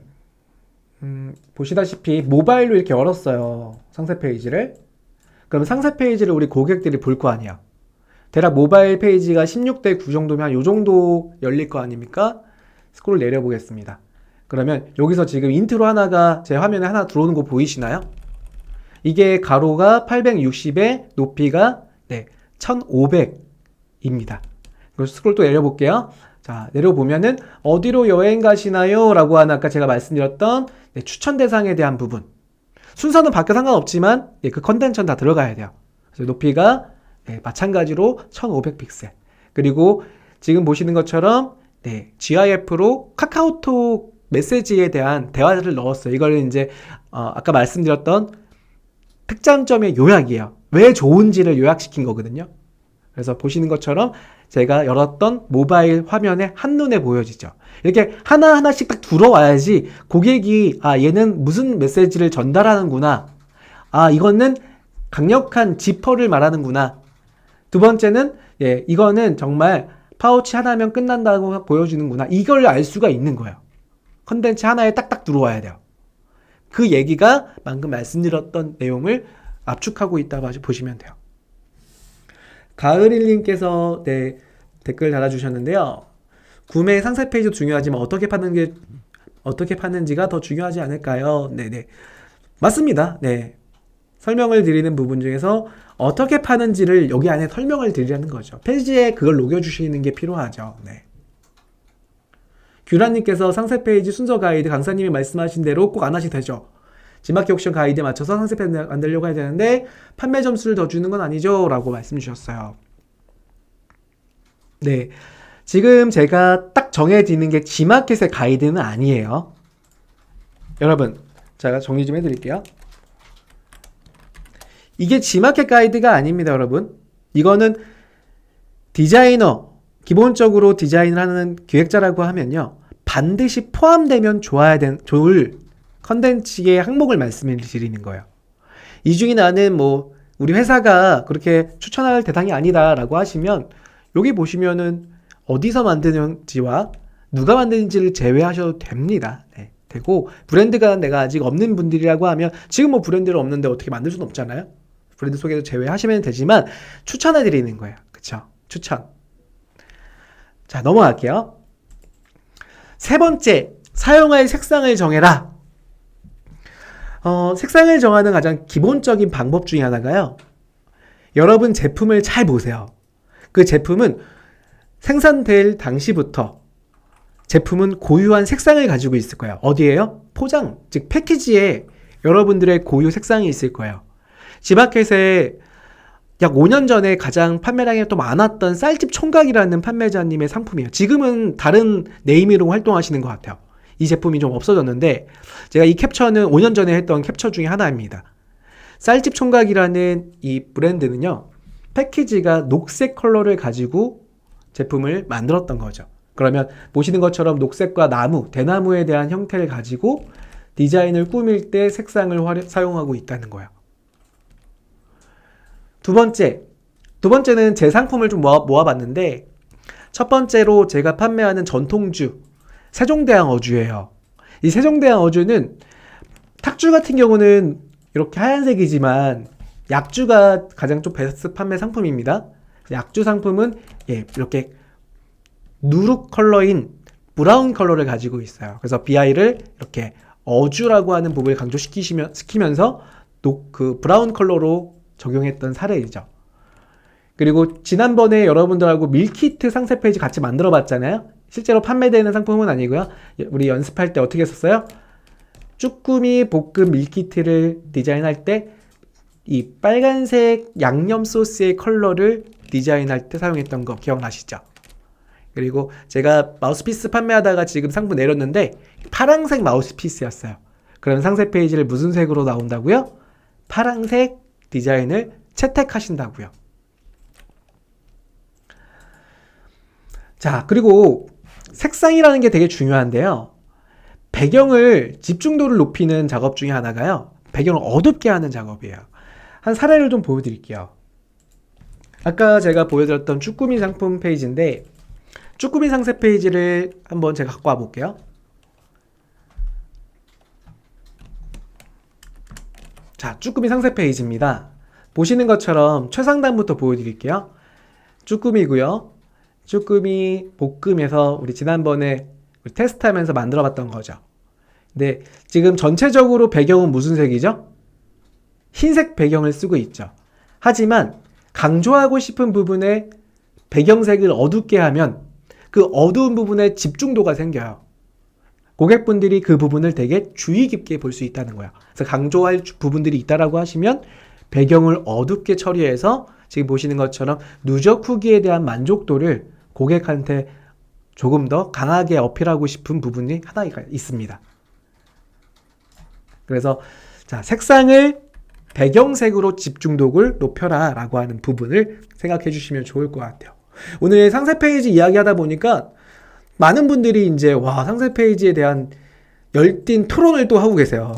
보시다시피 모바일로 이렇게 열었어요. 상세 페이지를. 그럼 상세 페이지를 우리 고객들이 볼 거 아니야. 대략 모바일 페이지가 16대 9 정도면 요 정도 열릴 거 아닙니까? 스크롤 내려보겠습니다. 그러면 여기서 지금 인트로 하나가 제 화면에 하나 들어오는 거 보이시나요? 이게 가로가 860에 높이가 1500입니다. 스크롤 또 내려볼게요. 자, 내려보면은 어디로 여행 가시나요? 라고 하는 아까 제가 말씀드렸던 추천 대상에 대한 부분. 순서는 바뀌어 상관없지만 그 컨텐츠는 다 들어가야 돼요. 그래서 높이가 마찬가지로 1500픽셀. 그리고 지금 보시는 것처럼 GIF로 카카오톡 메시지에 대한 대화를 넣었어요. 이걸 이제 아까 말씀드렸던 특장점의 요약이에요. 왜 좋은지를 요약시킨 거거든요. 그래서 보시는 것처럼 제가 열었던 모바일 화면에 한눈에 보여지죠. 이렇게 하나하나씩 딱 들어와야지 고객이 얘는 무슨 메시지를 전달하는구나. 이거는 강력한 지퍼를 말하는구나. 두 번째는 이거는 정말 파우치 하나면 끝난다고 보여주는구나. 이걸 알 수가 있는 거예요. 컨텐츠 하나에 딱딱 들어와야 돼요. 그 얘기가 방금 말씀드렸던 내용을 압축하고 있다고 보시면 돼요. 가을일님께서 댓글 달아주셨는데요. 구매 상세 페이지도 중요하지만 어떻게 파는지가 더 중요하지 않을까요? 네네. 맞습니다. 네. 설명을 드리는 부분 중에서 어떻게 파는지를 여기 안에 설명을 드리려는 거죠. 페이지에 그걸 녹여주시는 게 필요하죠. 네. 규란님께서 상세 페이지 순서 가이드 강사님이 말씀하신 대로 꼭 안 하셔도 되죠. G마켓 옥션 가이드에 맞춰서 상세 페이지 만들려고 해야 되는데 판매 점수를 더 주는 건 아니죠? 라고 말씀 주셨어요. 네. 지금 제가 딱 정해지는 게 G마켓의 가이드는 아니에요. 여러분, 제가 정리 좀 해드릴게요. 이게 G마켓 가이드가 아닙니다, 여러분. 이거는 디자이너, 기본적으로 디자인을 하는 기획자라고 하면요. 반드시 포함되면 좋을 컨텐츠의 항목을 말씀을 드리는 거예요. 이 중에 나는 우리 회사가 그렇게 추천할 대상이 아니다라고 하시면 여기 보시면은 어디서 만드는지와 누가 만드는지를 제외하셔도 됩니다. 네, 되고 브랜드가 내가 아직 없는 분들이라고 하면 지금 브랜드를 없는데 어떻게 만들 수는 없잖아요. 브랜드 소개도 제외하시면 되지만 추천해 드리는 거예요. 그쵸? 추천. 자, 넘어갈게요. 세 번째, 사용할 색상을 정해라. 색상을 정하는 가장 기본적인 방법 중에 하나가요. 여러분 제품을 잘 보세요. 그 제품은 생산될 당시부터 제품은 고유한 색상을 가지고 있을 거예요. 어디에요? 포장, 즉 패키지에 여러분들의 고유 색상이 있을 거예요. G마켓에 약 5년 전에 가장 판매량이 또 많았던 쌀집 총각이라는 판매자님의 상품이에요. 지금은 다른 네이밍으로 활동하시는 것 같아요. 이 제품이 좀 없어졌는데 제가 이 캡처는 5년 전에 했던 캡처 중에 하나입니다. 쌀집 총각이라는 이 브랜드는요. 패키지가 녹색 컬러를 가지고 제품을 만들었던 거죠. 그러면 보시는 것처럼 녹색과 나무, 대나무에 대한 형태를 가지고 디자인을 꾸밀 때 색상을 사용하고 있다는 거예요. 두 번째는 제 상품을 좀 모아봤는데 첫 번째로 제가 판매하는 전통주 세종대왕어주예요. 이 세종대왕어주는 탁주 같은 경우는 이렇게 하얀색이지만 약주가 가장 좀 베스트 판매 상품입니다. 약주 상품은 이렇게 누룩 컬러인 브라운 컬러를 가지고 있어요. 그래서 BI를 이렇게 어주라고 하는 부분을 강조시키면서 그 브라운 컬러로 적용했던 사례이죠. 그리고 지난번에 여러분들하고 밀키트 상세 페이지 같이 만들어 봤잖아요. 실제로 판매되는 상품은 아니고요. 우리 연습할 때 어떻게 했었어요? 쭈꾸미 볶음 밀키트를 디자인할 때 이 빨간색 양념 소스의 컬러를 디자인할 때 사용했던 거 기억나시죠? 그리고 제가 마우스피스 판매하다가 지금 상품 내렸는데 파란색 마우스피스였어요. 그럼 상세 페이지를 무슨 색으로 나온다고요? 파란색 디자인을 채택하신다고요. 자, 그리고 색상이라는 게 되게 중요한데요. 배경을 집중도를 높이는 작업 중에 하나가요. 배경을 어둡게 하는 작업이에요. 한 사례를 좀 보여드릴게요. 아까 제가 보여드렸던 쭈꾸미 상품 페이지인데 쭈꾸미 상세 페이지를 한번 제가 갖고 와볼게요. 자, 쭈꾸미 상세 페이지입니다. 보시는 것처럼 최상단부터 보여드릴게요. 쭈꾸미고요. 쭈꾸미 볶음에서 우리 지난번에 테스트하면서 만들어봤던 거죠. 근데 지금 전체적으로 배경은 무슨 색이죠? 흰색 배경을 쓰고 있죠. 하지만 강조하고 싶은 부분에 배경색을 어둡게 하면 그 어두운 부분에 집중도가 생겨요. 고객분들이 그 부분을 되게 주의 깊게 볼 수 있다는 거예요. 그래서 강조할 부분들이 있다라고 하시면 배경을 어둡게 처리해서 지금 보시는 것처럼 누적 후기에 대한 만족도를 고객한테 조금 더 강하게 어필하고 싶은 부분이 하나가 있습니다. 그래서 자, 색상을 배경색으로 집중도를 높여라 라고 하는 부분을 생각해 주시면 좋을 것 같아요. 오늘 상세 페이지 이야기하다 보니까 많은 분들이 이제 상세 페이지에 대한 열띤 토론을 또 하고 계세요.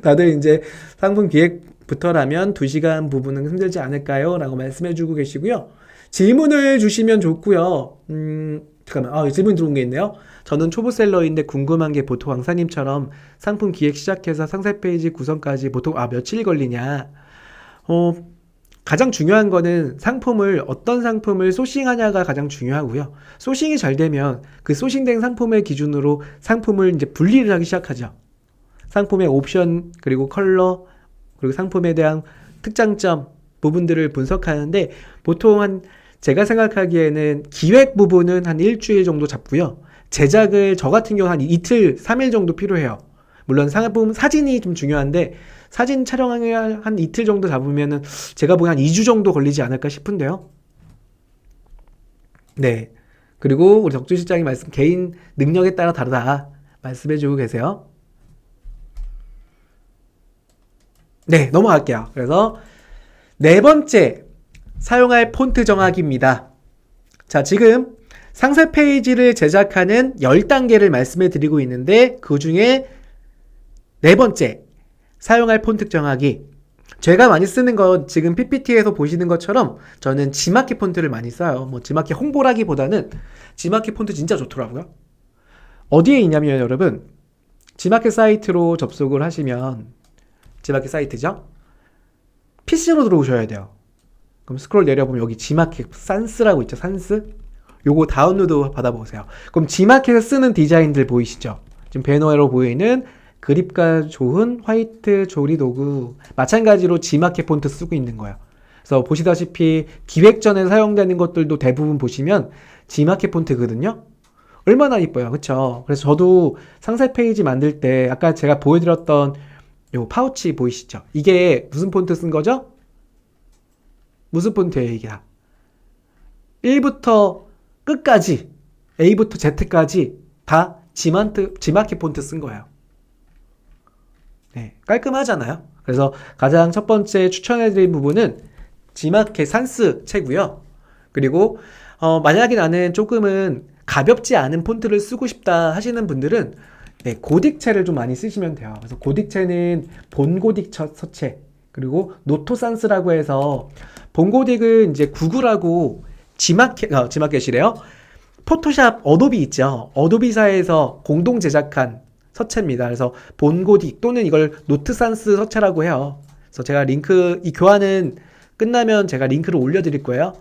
다들 이제 상품 기획부터라면 2시간 부분은 힘들지 않을까요? 라고 말씀해 주고 계시고요. 질문을 주시면 좋고요. 잠깐만, 질문 들어온 게 있네요. 저는 초보셀러인데 궁금한 게 보통 왕사님처럼 상품 기획 시작해서 상세 페이지 구성까지 보통 며칠 걸리냐? 가장 중요한 거는 어떤 상품을 소싱하냐가 가장 중요하고요. 소싱이 잘 되면 그 소싱된 상품을 기준으로 상품을 이제 분리를 하기 시작하죠. 상품의 옵션, 그리고 컬러, 그리고 상품에 대한 특장점 부분들을 분석하는데 보통 제가 생각하기에는 기획 부분은 한 일주일 정도 잡고요. 제작을 저 같은 경우 한 이틀, 3일 정도 필요해요. 물론 상품 사진이 좀 중요한데 사진 촬영에 한 이틀 정도 잡으면은 제가 보기엔 한 2주 정도 걸리지 않을까 싶은데요. 네. 그리고 우리 덕주 실장이 개인 능력에 따라 다르다 말씀해주고 계세요. 네, 넘어갈게요. 그래서 네 번째, 사용할 폰트 정하기입니다. 자, 지금 상세 페이지를 제작하는 10단계를 말씀해 드리고 있는데 그 중에 네 번째, 사용할 폰트 정하기. 제가 많이 쓰는 건 지금 PPT에서 보시는 것처럼 저는 지마켓 폰트를 많이 써요. 지마켓 홍보라기보다는 지마켓 폰트 진짜 좋더라고요. 어디에 있냐면 여러분, 지마켓 사이트로 접속을 하시면 지마켓 사이트죠? PC로 들어오셔야 돼요. 그럼 스크롤 내려보면 여기 지마켓 산스라고 있죠. 산스? 요거 다운로드 받아보세요. 그럼 지마켓에 쓰는 디자인들 보이시죠? 지금 배너로 보이는 그립감 좋은 화이트 조리 도구, 마찬가지로 지마켓 폰트 쓰고 있는 거예요. 그래서 보시다시피 기획 전에 사용되는 것들도 대부분 보시면 지마켓 폰트거든요. 얼마나 이뻐요, 그쵸? 그래서 저도 상세 페이지 만들 때 아까 제가 보여드렸던 요 파우치 보이시죠? 이게 무슨 폰트 쓴 거죠? 무슨 폰트예요, 이게? 1부터 끝까지, A부터 Z까지 다 지마켓 폰트 쓴 거예요. 네, 깔끔하잖아요. 그래서 가장 첫 번째 추천해드린 부분은 지마켓 산스 채고요. 그리고 만약에 나는 조금은 가볍지 않은 폰트를 쓰고 싶다 하시는 분들은 고딕체를 좀 많이 쓰시면 돼요. 그래서 고딕체는 본고딕 서체, 그리고 노토산스라고 해서 본고딕은 이제 구글하고 지마켓이래요. 포토샵 어도비 있죠. 어도비사에서 공동 제작한 서체입니다. 그래서 본고딕 또는 이걸 노트산스 서체라고 해요. 그래서 제가 이 교환은 끝나면 제가 링크를 올려드릴 거예요.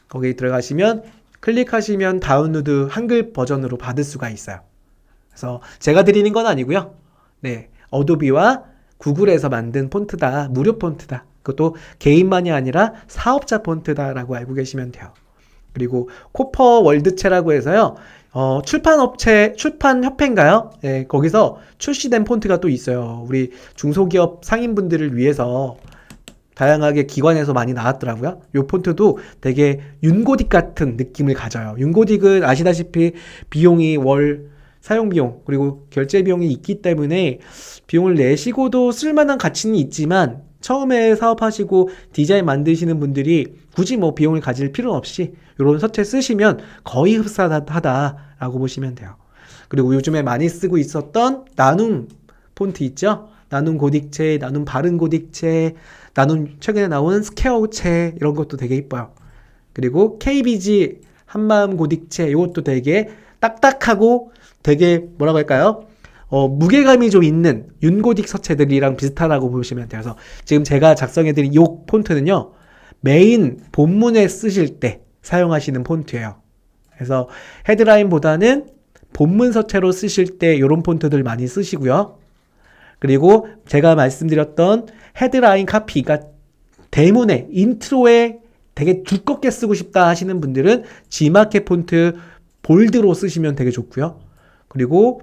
거기 들어가시면 클릭하시면 다운로드 한글 버전으로 받을 수가 있어요. 그래서 제가 드리는 건 아니고요. 네, 어도비와 구글에서 만든 폰트다. 무료 폰트다. 그것도 개인만이 아니라 사업자 폰트다라고 알고 계시면 돼요. 그리고 코퍼 월드체라고 해서요. 출판협회인가요? 네, 거기서 출시된 폰트가 또 있어요. 우리 중소기업 상인분들을 위해서 다양하게 기관에서 많이 나왔더라고요. 요 폰트도 되게 윤고딕 같은 느낌을 가져요. 윤고딕은 아시다시피 비용이 월 사용 비용 그리고 결제 비용이 있기 때문에 비용을 내시고도 쓸만한 가치는 있지만 처음에 사업하시고 디자인 만드시는 분들이 굳이 뭐 비용을 가질 필요 없이 이런 서체 쓰시면 거의 흡사하다라고 보시면 돼요. 그리고 요즘에 많이 쓰고 있었던 나눔 폰트 있죠? 나눔 고딕체, 나눔 바른 고딕체, 나눔 최근에 나온 스퀘어체 이런 것도 되게 이뻐요. 그리고 KBG 한마음 고딕체 이것도 되게 딱딱하고 되게 뭐라고 할까요? 무게감이 좀 있는 윤고딕 서체들이랑 비슷하다고 보시면 돼요. 그래서 지금 제가 작성해드린 이 폰트는요. 메인 본문에 쓰실 때 사용하시는 폰트예요. 그래서 헤드라인보다는 본문 서체로 쓰실 때 이런 폰트들 많이 쓰시고요. 그리고 제가 말씀드렸던 헤드라인 카피가 대문에 인트로에 되게 두껍게 쓰고 싶다 하시는 분들은 G마켓 폰트 볼드로 쓰시면 되게 좋고요. 그리고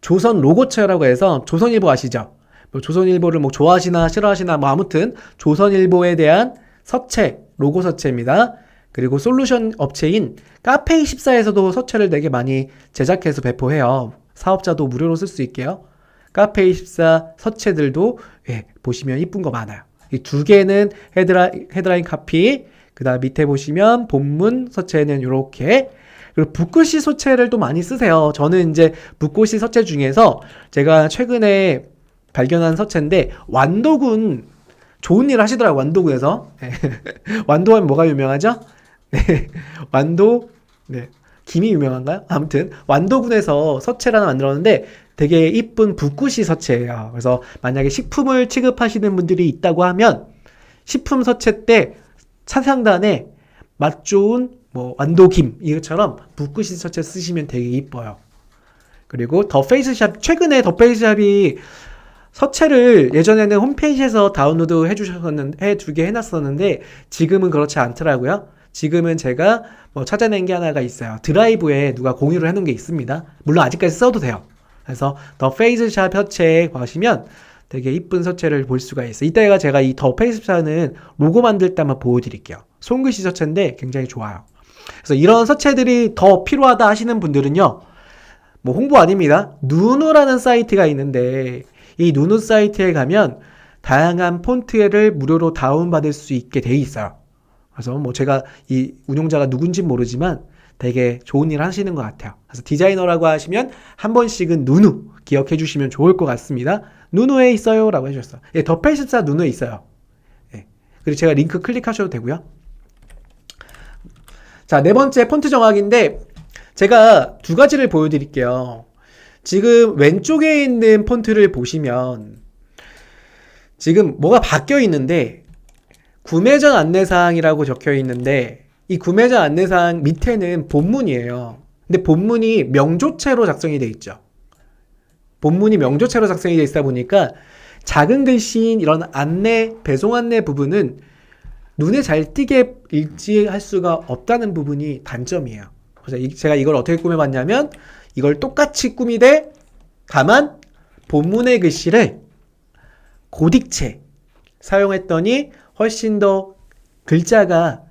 조선 로고체라고 해서 조선일보 아시죠? 뭐 조선일보를 뭐 좋아하시나 싫어하시나 뭐 아무튼 조선일보에 대한 서체, 로고 서체입니다. 그리고 솔루션 업체인 카페24에서도 서체를 되게 많이 제작해서 배포해요. 사업자도 무료로 쓸 수 있게요. 카페24 서체들도 보시면 이쁜 거 많아요. 이 두 개는 헤드라인 카피, 그 다음 밑에 보시면 본문 서체는 이렇게, 그리고 붓글씨 서체를 또 많이 쓰세요. 저는 이제 붓글씨 서체 중에서 제가 최근에 발견한 서체인데 완도군 좋은 일 하시더라고요. 완도군에서. 완도하면 뭐가 유명하죠? 네. 완도, 네. 김이 유명한가요? 아무튼 완도군에서 서체를 하나 만들었는데 되게 이쁜 붓글씨 서체예요. 그래서 만약에 식품을 취급하시는 분들이 있다고 하면 식품 서체 때 차상단에 맛 좋은 뭐 완도김 이것처럼 붓글씨 서체 쓰시면 되게 이뻐요. 그리고 더 페이스샵, 최근에 더 페이스샵이 서체를 예전에는 홈페이지에서 다운로드 해두게 해놨었는데 지금은 그렇지 않더라고요. 지금은 제가 뭐 찾아낸 게 하나가 있어요. 드라이브에 누가 공유를 해놓은 게 있습니다. 물론 아직까지 써도 돼요. 그래서 더 페이스샵 서체에 가시면 되게 이쁜 서체를 볼 수가 있어요. 이따가 제가 이 더 페이스샵은 로고 만들 때 한번 보여드릴게요. 손글씨 서체인데 굉장히 좋아요. 그래서 이런 서체들이 더 필요하다 하시는 분들은요. 뭐 홍보 아닙니다. 누누라는 사이트가 있는데 이 누누 사이트에 가면 다양한 폰트를 무료로 다운받을 수 있게 돼 있어요. 그래서 뭐 제가 이 운용자가 누군지는 모르지만 되게 좋은 일 하시는 것 같아요. 그래서 디자이너라고 하시면 한 번씩은 누누 기억해 주시면 좋을 것 같습니다. 누누에 있어요 라고 해주셨어요. 예, 더 페이스샵 누누에 있어요. 예. 그리고 제가 링크 클릭하셔도 되고요. 자, 네 번째 폰트 정학인데 제가 두 가지를 보여드릴게요. 지금 왼쪽에 있는 폰트를 보시면 지금 뭐가 바뀌어 있는데 구매 전 안내사항이라고 적혀 있는데 이 구매 전 안내사항 밑에는 본문이에요. 근데 본문이 명조체로 작성이 되어 있죠. 본문이 명조체로 작성이 되어 있다 보니까 작은 글씨인 이런 안내, 배송 안내 부분은 눈에 잘 띄게 읽지할 수가 없다는 부분이 단점이에요. 그래서 제가 이걸 어떻게 꾸며봤냐면 이걸 똑같이 꾸미되 다만 본문의 글씨를 고딕체 사용했더니 훨씬 더 글자가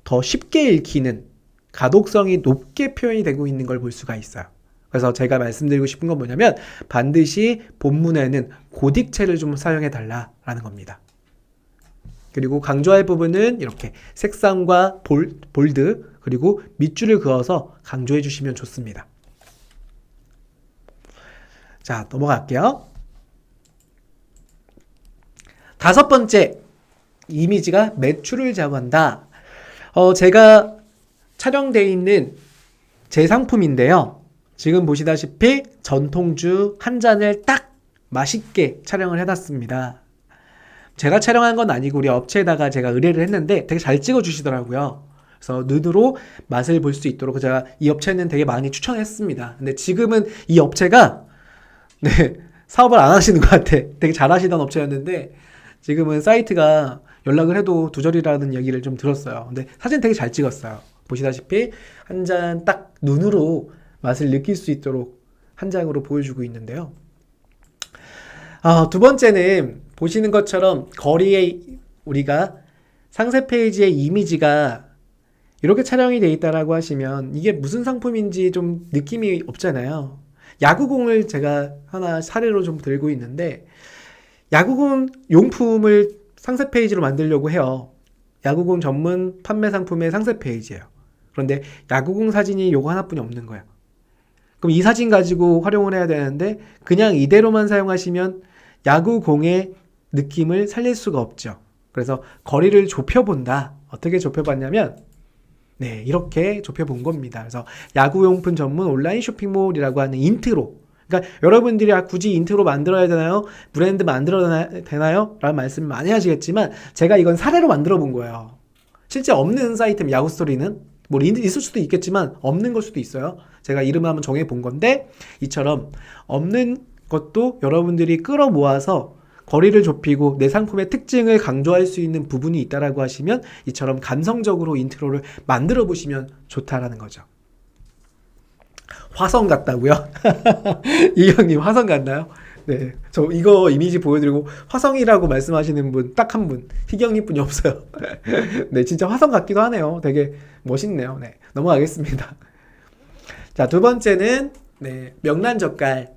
더 쉽게 읽히는 가독성이 높게 표현이 되고 있는 걸 볼 수가 있어요. 그래서 제가 말씀드리고 싶은 건 뭐냐면 반드시 본문에는 고딕체를 좀 사용해 달라라는 겁니다. 그리고 강조할 부분은 이렇게 색상과 볼드 그리고 밑줄을 그어서 강조해 주시면 좋습니다. 자, 넘어갈게요. 다섯 번째, 이미지가 매출을 좌우한다. 제가 촬영되어 있는 제 상품인데요. 지금 보시다시피 전통주 한 잔을 딱 맛있게 촬영을 해놨습니다. 제가 촬영한 건 아니고 우리 업체에다가 제가 의뢰를 했는데 되게 잘 찍어주시더라고요. 그래서 눈으로 맛을 볼 수 있도록 제가 이 업체는 되게 많이 추천했습니다. 근데 지금은 이 업체가 네, 사업을 안 하시는 것 같아. 되게 잘 하시던 업체였는데 지금은 사이트가 연락을 해도 두절이라는 얘기를 좀 들었어요. 근데 사진 되게 잘 찍었어요. 보시다시피 한 잔 딱 눈으로 맛을 느낄 수 있도록 한 장으로 보여주고 있는데요. 두 번째는 보시는 것처럼 거리에 우리가 상세 페이지의 이미지가 이렇게 촬영이 돼 있다라고 하시면 이게 무슨 상품인지 좀 느낌이 없잖아요. 야구공을 제가 하나 사례로 좀 들고 있는데 야구공 용품을 상세 페이지로 만들려고 해요. 야구공 전문 판매 상품의 상세 페이지예요. 그런데 야구공 사진이 요거 하나뿐이 없는 거예요. 그럼 이 사진 가지고 활용을 해야 되는데 그냥 이대로만 사용하시면 야구공의 느낌을 살릴 수가 없죠. 그래서 거리를 좁혀본다. 어떻게 좁혀봤냐면 네, 이렇게 좁혀본 겁니다. 그래서 야구용품 전문 온라인 쇼핑몰이라고 하는 인트로. 그러니까 여러분들이 굳이 인트로 만들어야 되나요? 브랜드 만들어야 되나요? 라는 말씀을 많이 하시겠지만 제가 이건 사례로 만들어 본 거예요. 실제 없는 사이트 야구스토리는 뭐 있을 수도 있겠지만 없는 걸 수도 있어요. 제가 이름을 한번 정해 본 건데 이처럼 없는 것도 여러분들이 끌어모아서 거리를 좁히고 내 상품의 특징을 강조할 수 있는 부분이 있다라고 하시면 이처럼 감성적으로 인트로를 만들어 보시면 좋다라는 거죠. 화성 같다고요? 이형님 화성 같나요? 네, 저 이거 이미지 보여드리고 화성이라고 말씀하시는 분 딱 한 분, 희경님 뿐이 없어요. 네, 진짜 화성 같기도 하네요. 되게 멋있네요. 네, 넘어가겠습니다. 자, 두 번째는 네, 명란젓갈.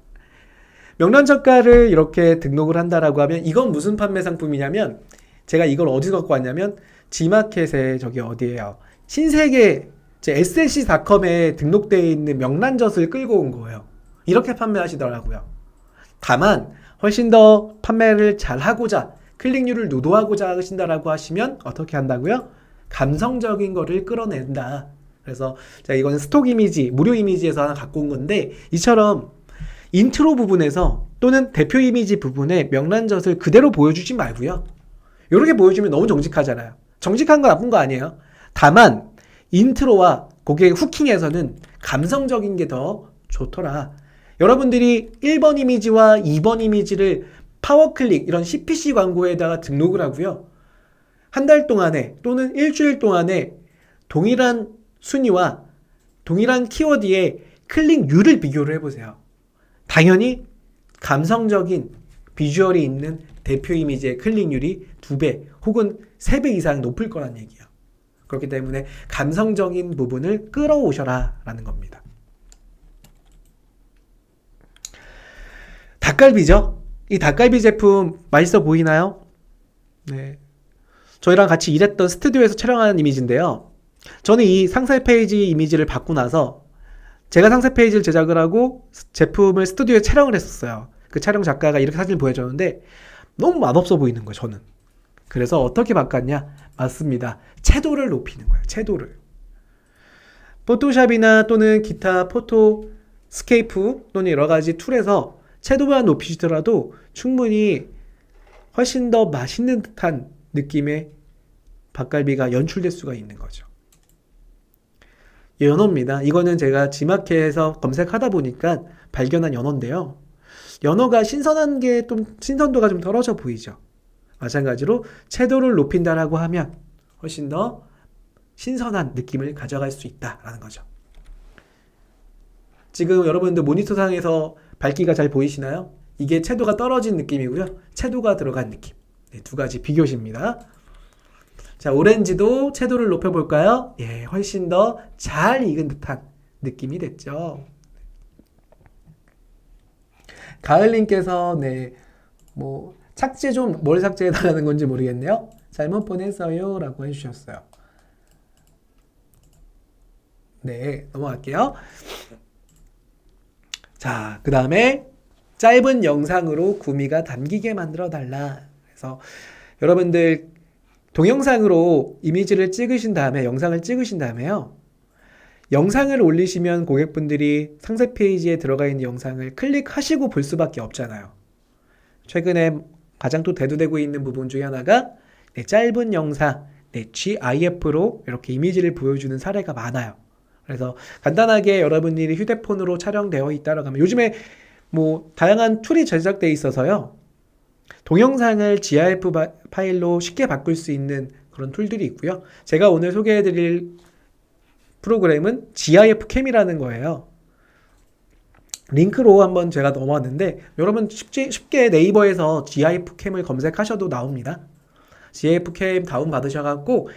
명란젓갈을 이렇게 등록을 한다라고 하면 이건 무슨 판매 상품이냐면 제가 이걸 어디서 갖고 왔냐면 G마켓에 저기 어디예요? 신세계 SLC.com에 등록되어 있는 명란젓을 끌고 온 거예요. 이렇게 판매하시더라고요. 다만 훨씬 더 판매를 잘 하고자 클릭률을 노도하고자 하신다라고 하시면 어떻게 한다고요? 감성적인 거를 끌어낸다. 그래서 제가 이거는 스톡 이미지, 무료 이미지에서 하나 갖고 온 건데 이처럼 인트로 부분에서 또는 대표 이미지 부분에 명란젓을 그대로 보여주지 말고요. 이렇게 보여주면 너무 정직하잖아요. 정직한 건 나쁜 거 아니에요. 다만 인트로와 거기에 후킹에서는 감성적인 게 더 좋더라. 여러분들이 1번 이미지와 2번 이미지를 파워클릭 이런 CPC 광고에다가 등록을 하고요. 한 달 동안에 또는 일주일 동안에 동일한 순위와 동일한 키워드의 클릭률을 비교를 해보세요. 당연히 감성적인 비주얼이 있는 대표 이미지의 클릭률이 2배 혹은 3배 이상 높을 거란 얘기예요. 그렇기 때문에 감성적인 부분을 끌어오셔라 라는 겁니다. 닭갈비죠. 이 닭갈비 제품 맛있어 보이나요? 네. 저희랑 같이 일했던 스튜디오에서 촬영한 이미지인데요. 저는 이 상세 페이지 이미지를 받고 나서 제가 상세 페이지를 제작을 하고 제품을 스튜디오에 촬영을 했었어요. 그 촬영 작가가 이렇게 사진을 보여줬는데 너무 맛없어 보이는 거예요, 저는. 그래서 어떻게 바꿨냐? 맞습니다. 채도를 높이는 거예요, 채도를. 포토샵이나 또는 기타 포토 스케이프 또는 여러 가지 툴에서 채도만 높이시더라도 충분히 훨씬 더 맛있는 듯한 느낌의 닭갈비가 연출될 수가 있는 거죠. 연어입니다. 이거는 제가 G마켓에서 검색하다 보니까 발견한 연어인데요. 연어가 신선한 게 좀 신선도가 좀 떨어져 보이죠. 마찬가지로 채도를 높인다라고 하면 훨씬 더 신선한 느낌을 가져갈 수 있다라는 거죠. 지금 여러분들 모니터상에서 밝기가 잘 보이시나요? 이게 채도가 떨어진 느낌이고요. 채도가 들어간 느낌. 네, 두 가지 비교시입니다. 자, 오렌지도 채도를 높여볼까요? 예, 훨씬 더 잘 익은 듯한 느낌이 됐죠. 가을님께서 네, 뭐 삭제 좀 뭘 삭제해달라는 건지 모르겠네요. 잘못 보냈어요 라고 해주셨어요. 네, 넘어갈게요. 자, 그 다음에 짧은 영상으로 구미가 담기게 만들어 달라. 그래서 여러분들 동영상으로 이미지를 찍으신 다음에 영상을 찍으신 다음에요. 영상을 올리시면 고객분들이 상세 페이지에 들어가 있는 영상을 클릭하시고 볼 수밖에 없잖아요. 최근에 가장 또 대두되고 있는 부분 중에 하나가 네, 짧은 영상, GIF로 이렇게 이미지를 보여주는 사례가 많아요. 그래서 간단하게 여러분들이 휴대폰으로 촬영되어 있다라고 하면 요즘에 뭐 다양한 툴이 제작되어 있어서요. 동영상을 GIF 파일로 쉽게 바꿀 수 있는 그런 툴들이 있고요. 제가 오늘 소개해드릴 프로그램은 GIF 캠이라는 거예요. 링크로 한번 제가 넘어왔는데 여러분 쉽게 네이버에서 GIF 캠을 검색하셔도 나옵니다. GIF 캠 다운 받으셔갖고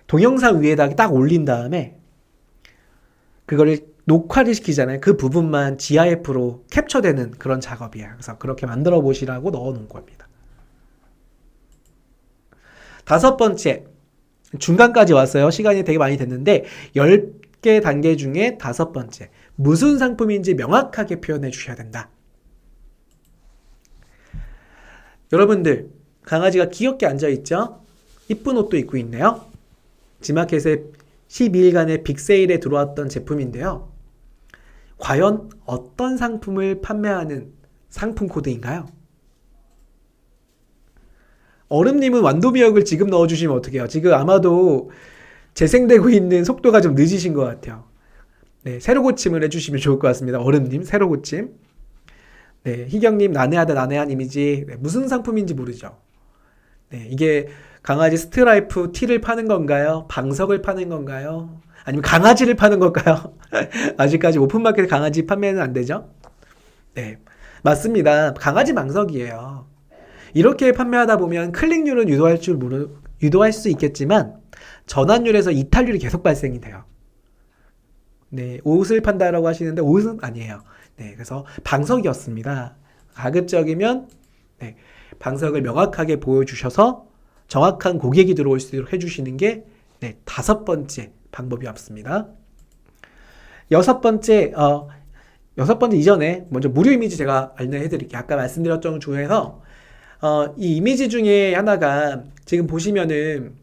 동영상 위에다 딱 올린 다음에 그거를 녹화를 시키잖아요. 그 부분만 GIF로 캡처되는 그런 작업이에요. 그래서 그렇게 만들어 보시라고 넣어 놓은 겁니다. 5번째, 중간까지 왔어요. 시간이 되게 많이 됐는데 10개 단계 중에 5번째, 무슨 상품인지 명확하게 표현해 주셔야 된다. 여러분들 강아지가 귀엽게 앉아있죠? 이쁜 옷도 입고 있네요. 지마켓에 12일간의 빅세일에 들어왔던 제품인데요. 과연 어떤 상품을 판매하는 상품 코드인가요? 얼음님은 완도미역을 지금 넣어주시면 어떡해요? 지금 아마도 재생되고 있는 속도가 좀 늦으신 것 같아요. 네, 새로 고침을 해주시면 좋을 것 같습니다. 얼음님, 새로 고침. 네, 희경님, 난해한 이미지. 네, 무슨 상품인지 모르죠? 네, 이게 강아지 스트라이프 티를 파는 건가요? 방석을 파는 건가요? 아니면 강아지를 파는 걸까요? 아직까지 오픈마켓 강아지 판매는 안 되죠? 네, 맞습니다. 강아지 망석이에요. 이렇게 판매하다 보면 클릭률은 유도할 수 있겠지만 전환율에서 이탈률이 계속 발생이 돼요. 네, 옷을 판다라고 하시는데 옷은 아니에요. 네, 그래서 방석이었습니다. 가급적이면 네, 방석을 명확하게 보여주셔서 정확한 고객이 들어올 수 있도록 해주시는 게 네, 5번째 방법이 없습니다. 6번째, 6번째 이전에 먼저 무료 이미지 제가 안내해 드릴게요. 아까 말씀드렸던 중에서 이 이미지 중에 하나가 지금 보시면은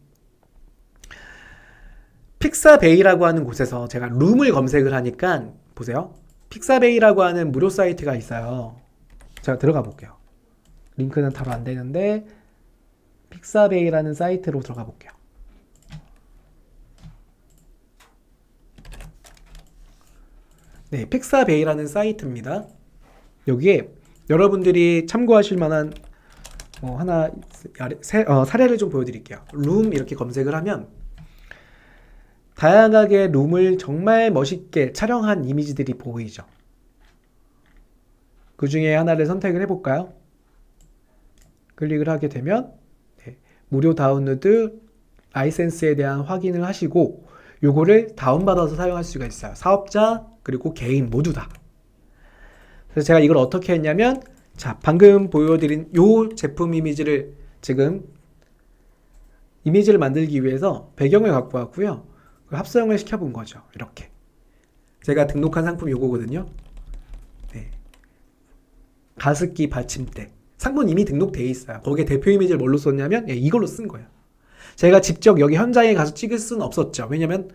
픽사베이라고 하는 곳에서 제가 룸을 검색을 하니까 보세요. 픽사베이라고 하는 무료 사이트가 있어요. 제가 들어가 볼게요. 링크는 바로 안 되는데 픽사베이라는 사이트로 들어가 볼게요. 네, 픽사베이라는 사이트입니다. 여기에 여러분들이 참고하실 만한 사례를 좀 보여드릴게요. 룸 이렇게 검색을 하면 다양하게 룸을 정말 멋있게 촬영한 이미지들이 보이죠. 그 중에 하나를 선택을 해볼까요? 클릭을 하게 되면 네, 무료 다운로드 라이센스에 대한 확인을 하시고 요거를 다운받아서 사용할 수가 있어요. 사업자 그리고 개인 모두 다. 그래서 제가 이걸 어떻게 했냐면 자, 방금 보여드린 요 제품 이미지를 지금 이미지를 만들기 위해서 배경을 갖고 왔고요. 합성을 시켜본 거죠. 이렇게. 제가 등록한 상품 요거거든요. 네. 가습기 받침대. 상품 이미 등록되어 있어요. 거기에 대표 이미지를 뭘로 썼냐면 이걸로 쓴 거예요. 제가 직접 여기 현장에 가서 찍을 수는 없었죠. 왜냐면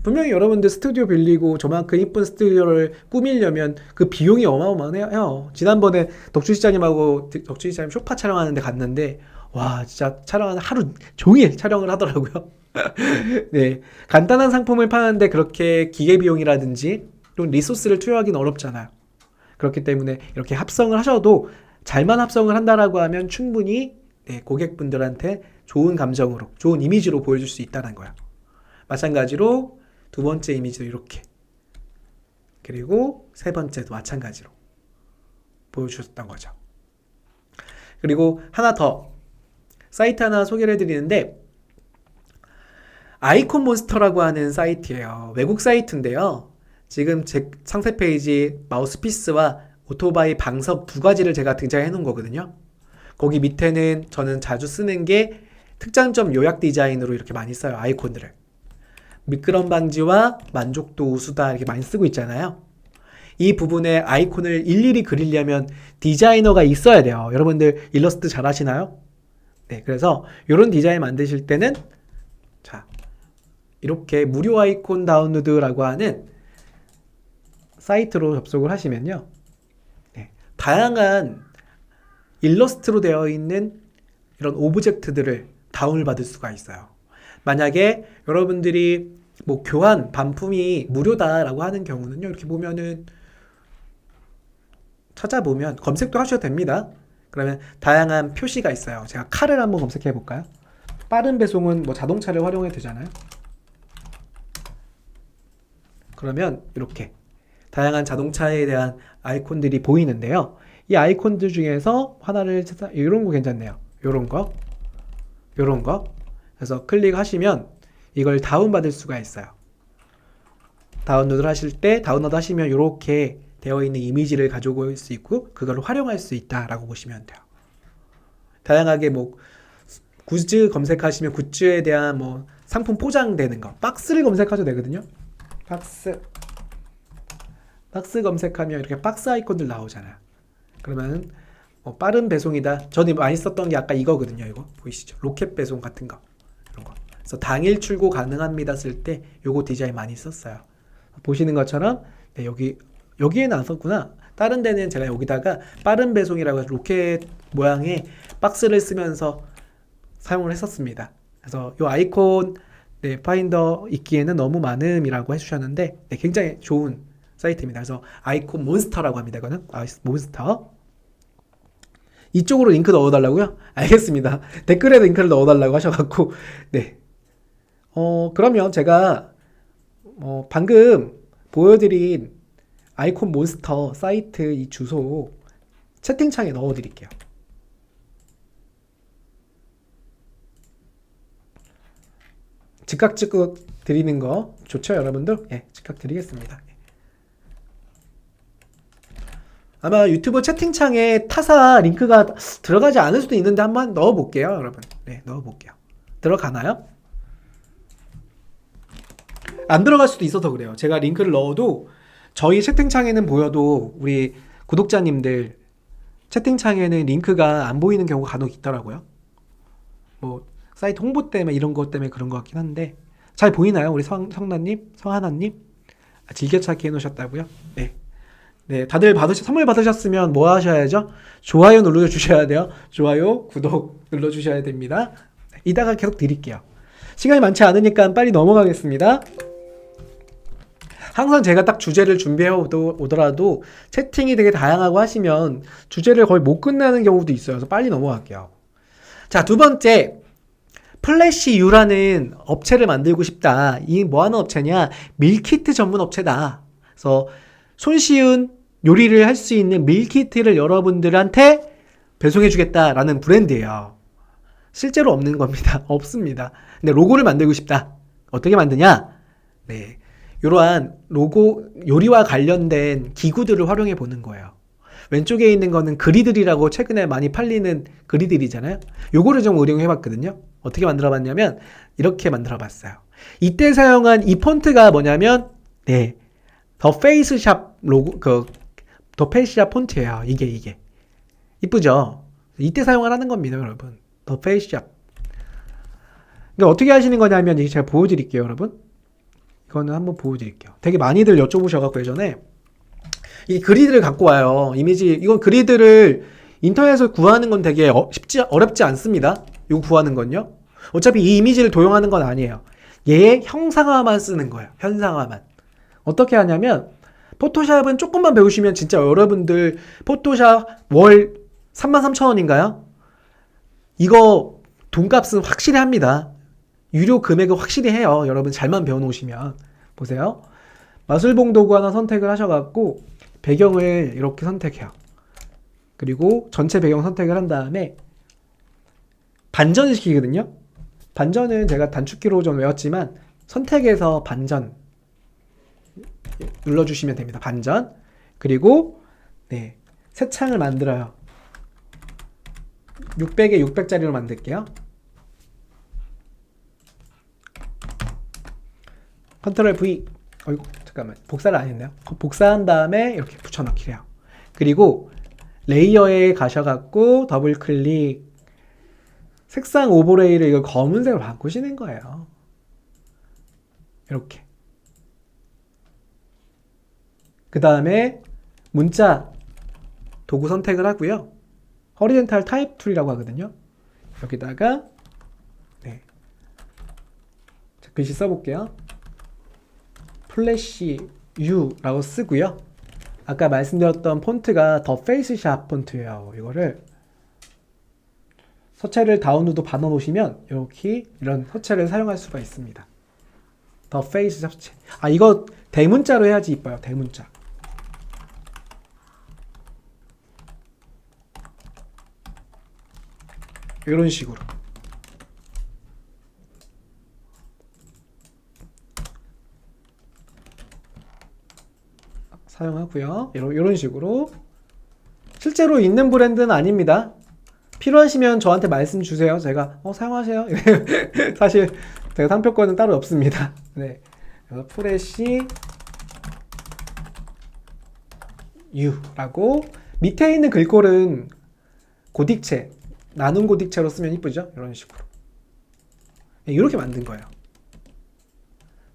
분명히 여러분들 스튜디오 빌리고 저만큼 이쁜 스튜디오를 꾸미려면 그 비용이 어마어마해요. 지난번에 덕주시장님하고 덕주시장님 쇼파 촬영하는데 갔는데 와 진짜 촬영하는 하루 종일 촬영을 하더라고요. 네, 간단한 상품을 파는데 그렇게 기계비용이라든지 또는 리소스를 투여하기는 어렵잖아요. 그렇기 때문에 이렇게 합성을 하셔도 잘만 합성을 한다라고 하면 충분히 네, 고객분들한테 좋은 감정으로 좋은 이미지로 보여줄 수 있다는 거예요. 마찬가지로 두 번째 이미지도 이렇게 그리고 세 번째도 마찬가지로 보여주셨던 거죠. 그리고 하나 더 사이트 하나 소개를 해드리는데 아이콘 몬스터라고 하는 사이트예요. 외국 사이트인데요. 지금 제 상세 페이지 마우스피스와 오토바이 방석 두 가지를 제가 등장해 놓은 거거든요. 거기 밑에는 저는 자주 쓰는 게 특장점 요약 디자인으로 이렇게 많이 써요. 아이콘들을. 미끄럼 방지와 만족도 우수다 이렇게 많이 쓰고 있잖아요. 이 부분에 아이콘을 일일이 그리려면 디자이너가 있어야 돼요. 여러분들 일러스트 잘 하시나요? 네, 그래서 이런 디자인 만드실 때는 자 이렇게 무료 아이콘 다운로드라고 하는 사이트로 접속을 하시면요. 네, 다양한 일러스트로 되어 있는 이런 오브젝트들을 다운을 받을 수가 있어요. 만약에 여러분들이 뭐 교환 반품이 무료다라고 하는 경우는요. 이렇게 보면은 찾아보면 검색도 하셔도 됩니다. 그러면 다양한 표시가 있어요. 제가 칼을 한번 검색해 볼까요? 빠른 배송은 뭐 자동차를 활용해도 되잖아요. 그러면 이렇게 다양한 자동차에 대한 아이콘들이 보이는데요. 이 아이콘들 중에서 하나를 찾아, 이런 거 괜찮네요. 요런 거. 그래서 클릭하시면 이걸 다운받을 수가 있어요. 다운로드 하시면 이렇게 되어 있는 이미지를 가지고 올 수 있고 그걸 활용할 수 있다라고 보시면 돼요. 다양하게 뭐 굿즈 검색하시면 굿즈에 대한 뭐 상품 포장되는 거, 박스를 검색하셔도 되거든요. 박스 검색하면 이렇게 박스 아이콘들 나오잖아요. 그러면 빠른 배송이다. 저는 많이 썼던 게 아까 이거거든요. 이거 보이시죠? 로켓 배송 같은 거, 이런 거. 그래서 당일 출고 가능합니다 쓸 때 요거 디자인 많이 썼어요. 보시는 것처럼 네, 여기에는 안 썼구나. 다른 데는 제가 여기다가 빠른 배송이라고 해서 로켓 모양의 박스를 쓰면서 사용을 했었습니다. 그래서 이 아이콘 네, 파인더 있기에는 너무 많음이라고 해주셨는데 네, 굉장히 좋은 사이트입니다. 그래서 아이콘 몬스터라고 합니다. 이거는 몬스터. 이쪽으로 링크 넣어달라고요? 알겠습니다. 댓글에 링크를 넣어달라고 하셔갖고 네. 그러면 제가 방금 보여드린 아이콘 몬스터 사이트 이 주소 채팅창에 넣어드릴게요. 즉각 드리는 거 좋죠, 여러분들? 예, 즉각 드리겠습니다. 아마 유튜브 채팅창에 타사 링크가 들어가지 않을 수도 있는데 한번 넣어볼게요, 여러분. 네, 넣어볼게요. 들어가나요? 안 들어갈 수도 있어서 그래요. 제가 링크를 넣어도 저희 채팅창에는 보여도 우리 구독자님들 채팅창에는 링크가 안 보이는 경우가 간혹 있더라고요. 뭐 사이트 홍보 때문에 이런 것 때문에 그런 것 같긴 한데 잘 보이나요? 우리 성나님? 성하나님? 즐겨찾기 해놓으셨다고요? 네. 네, 다들 선물 받으셨으면 뭐 하셔야죠? 좋아요 눌러주셔야 돼요. 좋아요, 구독 눌러주셔야 됩니다. 이따가 계속 드릴게요. 시간이 많지 않으니까 빨리 넘어가겠습니다. 항상 제가 딱 주제를 준비해 오더라도 채팅이 되게 다양하고 하시면 주제를 거의 못 끝내는 경우도 있어요. 그래서 빨리 넘어갈게요. 자, 두 번째. 플래시유라는 업체를 만들고 싶다. 이 뭐 하는 업체냐? 밀키트 전문 업체다. 그래서 손쉬운 요리를 할 수 있는 밀키트를 여러분들한테 배송해 주겠다라는 브랜드예요. 실제로 없는 겁니다. 없습니다. 근데 로고를 만들고 싶다. 어떻게 만드냐? 네. 이러한 로고, 요리와 관련된 기구들을 활용해 보는 거예요. 왼쪽에 있는 거는 그리들이라고 최근에 많이 팔리는 그리들이잖아요. 요거를 좀 활용해 봤거든요. 어떻게 만들어 봤냐면 이렇게 만들어 봤어요. 이때 사용한 이 폰트가 뭐냐면 네. 더 페이스샵 로고 더 페이스샵 폰트예요. 이게. 이쁘죠? 이때 사용하라는 겁니다, 여러분. 더 페이스샵. 그러니까 어떻게 하시는 거냐면 이게 제가 보여 드릴게요, 여러분. 이거는 한번 보여 드릴게요. 되게 많이들 여쭤보셔 갖고 예전에 이 그리드를 갖고 와요. 이건 그리드를 인터넷에서 구하는 건 되게 어렵지 않습니다. 이거 구하는 건요. 어차피 이 이미지를 도용하는 건 아니에요. 얘의 형상화만 쓰는 거예요. 현상화만. 어떻게 하냐면 포토샵은 조금만 배우시면 진짜 여러분들 포토샵 월 33,000원인가요? 이거 돈값은 확실히 합니다. 유료 금액은 확실히 해요. 여러분 잘만 배워놓으시면. 보세요. 마술봉 도구 하나 선택을 하셔갖고 배경을 이렇게 선택해요. 그리고 전체 배경 선택을 한 다음에 반전을 시키거든요. 반전은 제가 단축키로 좀 외웠지만 선택해서 반전 눌러주시면 됩니다. 반전. 그리고 네, 새 창을 만들어요. 600에 600짜리로 만들게요. 컨트롤 V. 어이구, 잠깐만. 복사를 안 했네요. 복사한 다음에 이렇게 붙여넣기를 해요. 그리고 레이어에 가셔갖고 더블 클릭. 색상 오버레이를 이거 검은색으로 바꾸시는 거예요. 이렇게. 그 다음에 문자 도구 선택을 하고요. 허리젠탈 타입 툴이라고 하거든요. 여기다가 네. 글씨 써볼게요. 플래시 U라고 쓰고요. 아까 말씀드렸던 폰트가 더 페이스샵 폰트예요. 이거를 서체를 다운로드 받아 놓으시면 이렇게 이런 서체를 사용할 수가 있습니다. 더 페이스샵 서체. 아, 이거 대문자로 해야지 이뻐요. 대문자. 이런 식으로. 사용하고요. 이런 식으로. 실제로 있는 브랜드는 아닙니다. 필요하시면 저한테 말씀 주세요. 제가 사용하세요. 사실 제가 상표권은 따로 없습니다. 네. 그래서 프레시 U라고 밑에 있는 글꼴은 고딕체, 나눔 고딕체로 쓰면 이쁘죠? 이런 식으로. 네, 이렇게 만든 거예요.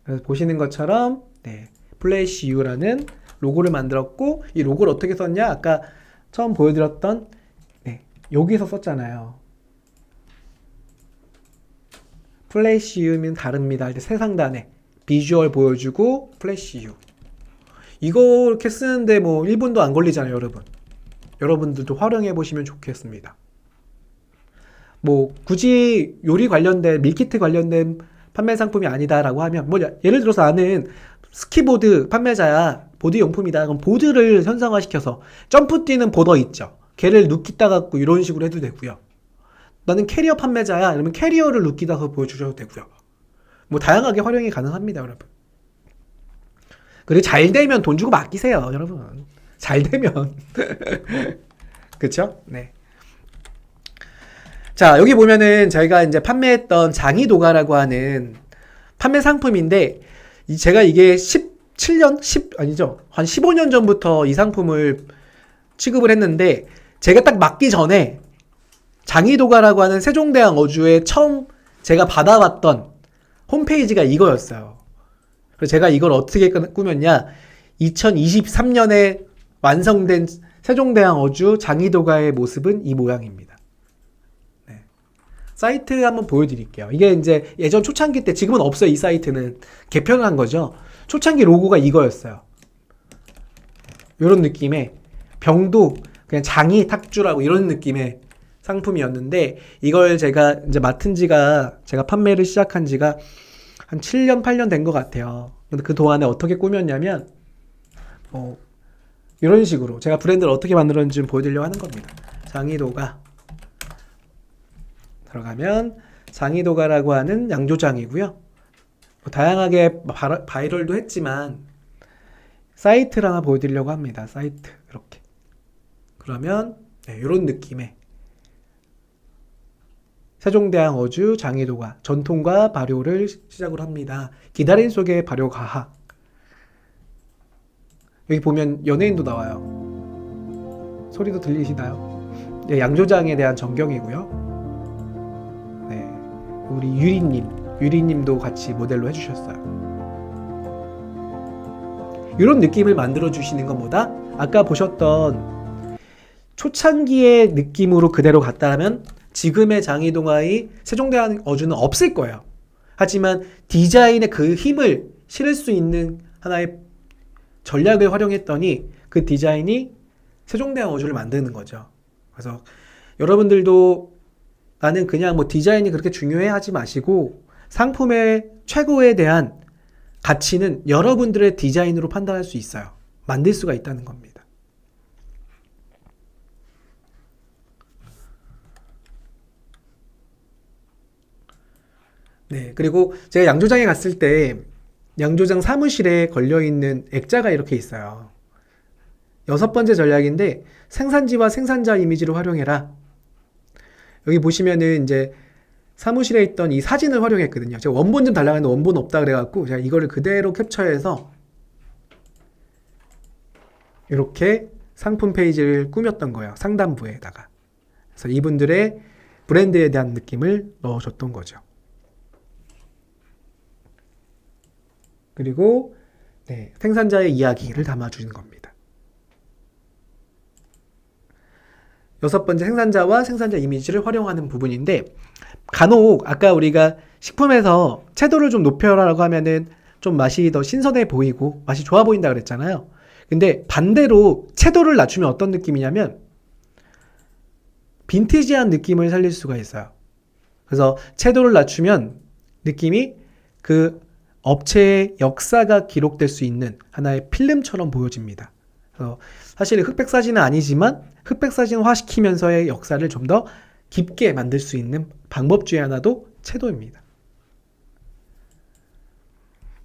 그래서 보시는 것처럼 네, 플래시 U라는 로고를 만들었고, 이 로고를 어떻게 썼냐? 아까 처음 보여드렸던 여기서 썼잖아요. 플래시 U면 다릅니다. 이제 새 상단에 비주얼 보여주고 플래시 U. 이거 이렇게 쓰는데 뭐 1분도 안 걸리잖아요, 여러분. 여러분들도 활용해 보시면 좋겠습니다. 뭐 굳이 요리 관련된 밀키트 관련된 판매 상품이 아니다라고 하면 뭐 예를 들어서 나는 스키보드 판매자야. 보드 용품이다. 그럼 보드를 현상화시켜서 점프 뛰는 보더 있죠. 걔를 눕기다 갖고 이런 식으로 해도 되고요. 나는 캐리어 판매자야. 이러면 캐리어를 눕기다가 보여주셔도 되고요. 뭐 다양하게 활용이 가능합니다, 여러분. 그리고 잘 되면 돈 주고 맡기세요, 여러분. 잘 되면. 그쵸? 네. 자, 여기 보면은 저희가 이제 판매했던 장이도가라고 하는 판매 상품인데, 제가 이게 17년? 아니죠. 한 15년 전부터 이 상품을 취급을 했는데, 제가 딱 맡기 전에 장이도가라고 하는 세종대왕 어주에 처음 제가 받아봤던 홈페이지가 이거였어요. 그래서 제가 이걸 어떻게 꾸몄냐, 2023년에 완성된 세종대왕 어주 장이도가의 모습은 이 모양입니다. 네. 사이트 한번 보여드릴게요. 이게 이제 예전 초창기 때, 지금은 없어요. 이 사이트는 개편을 한 거죠. 초창기 로고가 이거였어요. 이런 느낌의 병도 그냥 장이 탁주라고 이런 느낌의 상품이었는데, 이걸 제가 이제 맡은 지가, 제가 판매를 시작한 지가 한 7년, 8년 된 것 같아요. 근데 그 동안에 어떻게 꾸몄냐면, 이런 식으로 제가 브랜드를 어떻게 만들었는지 좀 보여드리려고 하는 겁니다. 장이도가 들어가면 장이도가라고 하는 양조장이고요. 다양하게 바이럴도 했지만 사이트를 하나 보여드리려고 합니다. 사이트 이렇게. 그러면 네, 이런 느낌의 세종대왕 어주 장이도가 전통과 발효를 시작으로 합니다. 기다림 속의 발효 과학. 여기 보면 연예인도 나와요. 소리도 들리시나요? 네, 양조장에 대한 전경이고요. 네, 우리 유리님도 같이 모델로 해주셨어요. 이런 느낌을 만들어 주시는 것보다 아까 보셨던 초창기의 느낌으로 그대로 갔다면 지금의 장이동아의 세종대왕 어주는 없을 거예요. 하지만 디자인의 그 힘을 실을 수 있는 하나의 전략을 활용했더니 그 디자인이 세종대왕 어주를 만드는 거죠. 그래서 여러분들도 나는 그냥 뭐 디자인이 그렇게 중요해 하지 마시고, 상품의 최고에 대한 가치는 여러분들의 디자인으로 판단할 수 있어요. 만들 수가 있다는 겁니다. 네, 그리고 제가 양조장에 갔을 때 양조장 사무실에 걸려있는 액자가 이렇게 있어요. 6번째 전략인데, 생산지와 생산자 이미지를 활용해라. 여기 보시면은 이제 사무실에 있던 이 사진을 활용했거든요. 제가 원본 좀 달라고 했는데 원본 없다 그래갖고 제가 이거를 그대로 캡처해서 이렇게 상품 페이지를 꾸몄던 거예요. 상단부에다가. 그래서 이분들의 브랜드에 대한 느낌을 넣어줬던 거죠. 그리고 네, 생산자의 이야기를 담아주는 겁니다. 6번째 생산자와 생산자 이미지를 활용하는 부분인데, 간혹 아까 우리가 식품에서 채도를 좀 높여라라고 하면은 좀 맛이 더 신선해 보이고 맛이 좋아 보인다 그랬잖아요. 근데 반대로 채도를 낮추면 어떤 느낌이냐면 빈티지한 느낌을 살릴 수가 있어요. 그래서 채도를 낮추면 느낌이 그 업체의 역사가 기록될 수 있는 하나의 필름처럼 보여집니다. 그래서 사실 흑백 사진은 아니지만 흑백 사진화 시키면서의 역사를 좀 더 깊게 만들 수 있는 방법 중에 하나도 채도입니다.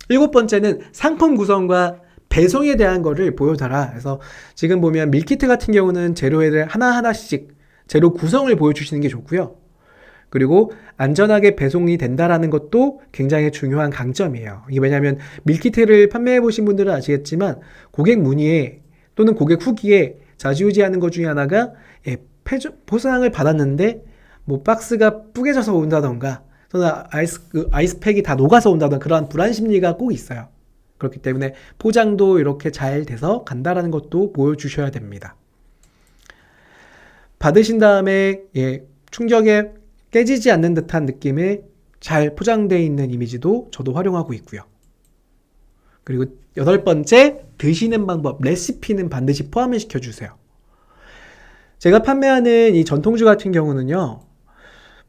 7번째는 상품 구성과 배송에 대한 거를 보여달라. 그래서 지금 보면 밀키트 같은 경우는 재료를 하나하나씩 재료 구성을 보여주시는 게 좋고요. 그리고 안전하게 배송이 된다라는 것도 굉장히 중요한 강점이에요. 이게 왜냐하면 밀키트를 판매해 보신 분들은 아시겠지만 고객 문의에 또는 고객 후기에 좌지우지하는 것 중에 하나가 포장을 받았는데 뭐 박스가 뿌개져서 온다던가 또는 아이스팩이 다 녹아서 온다던가 그런 불안 심리가 꼭 있어요. 그렇기 때문에 포장도 이렇게 잘 돼서 간다라는 것도 보여주셔야 됩니다. 받으신 다음에 충격에 깨지지 않는 듯한 느낌의 잘 포장되어 있는 이미지도 저도 활용하고 있고요. 그리고 8번째, 드시는 방법, 레시피는 반드시 포함을 시켜주세요. 제가 판매하는 이 전통주 같은 경우는요,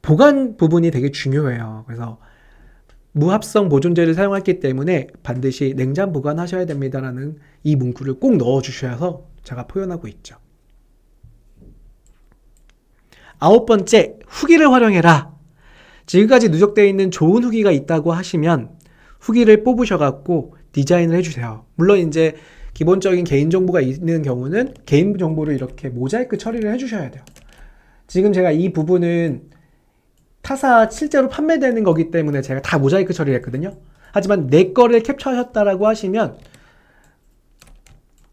보관 부분이 되게 중요해요. 그래서 무합성 보존제를 사용했기 때문에 반드시 냉장 보관하셔야 됩니다라는 이 문구를 꼭 넣어주셔서 제가 표현하고 있죠. 9번째, 후기를 활용해라. 지금까지 누적되어 있는 좋은 후기가 있다고 하시면 후기를 뽑으셔갖고 디자인을 해주세요. 물론 이제 기본적인 개인정보가 있는 경우는 개인정보를 이렇게 모자이크 처리를 해주셔야 돼요. 지금 제가 이 부분은 타사 실제로 판매되는 거기 때문에 제가 다 모자이크 처리를 했거든요. 하지만 내 거를 캡처하셨다라고 하시면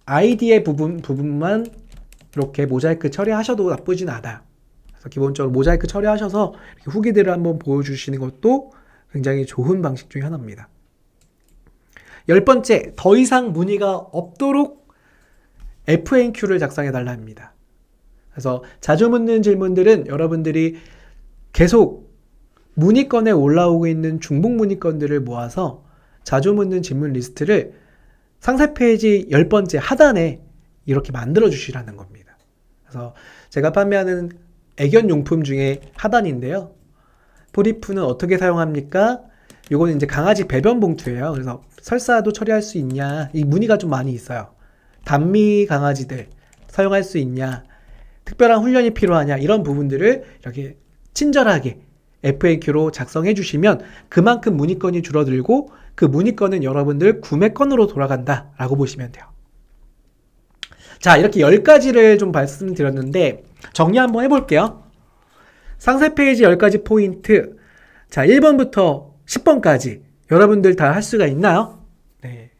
아이디의 부분만 이렇게 모자이크 처리하셔도 나쁘진 않아요. 그래서 기본적으로 모자이크 처리하셔서 이렇게 후기들을 한번 보여주시는 것도 굉장히 좋은 방식 중에 하나입니다. 10번째, 더 이상 문의가 없도록 FAQ를 작성해달라 합니다. 그래서 자주 묻는 질문들은 여러분들이 계속 문의건에 올라오고 있는 중복 문의건들을 모아서 자주 묻는 질문 리스트를 상세 페이지 10번째 하단에 이렇게 만들어 주시라는 겁니다. 그래서 제가 판매하는 애견용품 중에 하단인데요. 포리프는 어떻게 사용합니까? 요거는 이제 강아지 배변 봉투예요. 그래서 설사도 처리할 수 있냐? 이 문의가 좀 많이 있어요. 단미 강아지들 사용할 수 있냐? 특별한 훈련이 필요하냐? 이런 부분들을 이렇게 친절하게 FAQ로 작성해 주시면 그만큼 문의건이 줄어들고 그 문의건은 여러분들 구매건으로 돌아간다 라고 보시면 돼요. 자, 이렇게 10가지를 좀 말씀드렸는데 정리 한번 해볼게요. 상세 페이지 10가지 포인트. 자, 1번부터 10번까지 여러분들 다 할 수가 있나요? 네.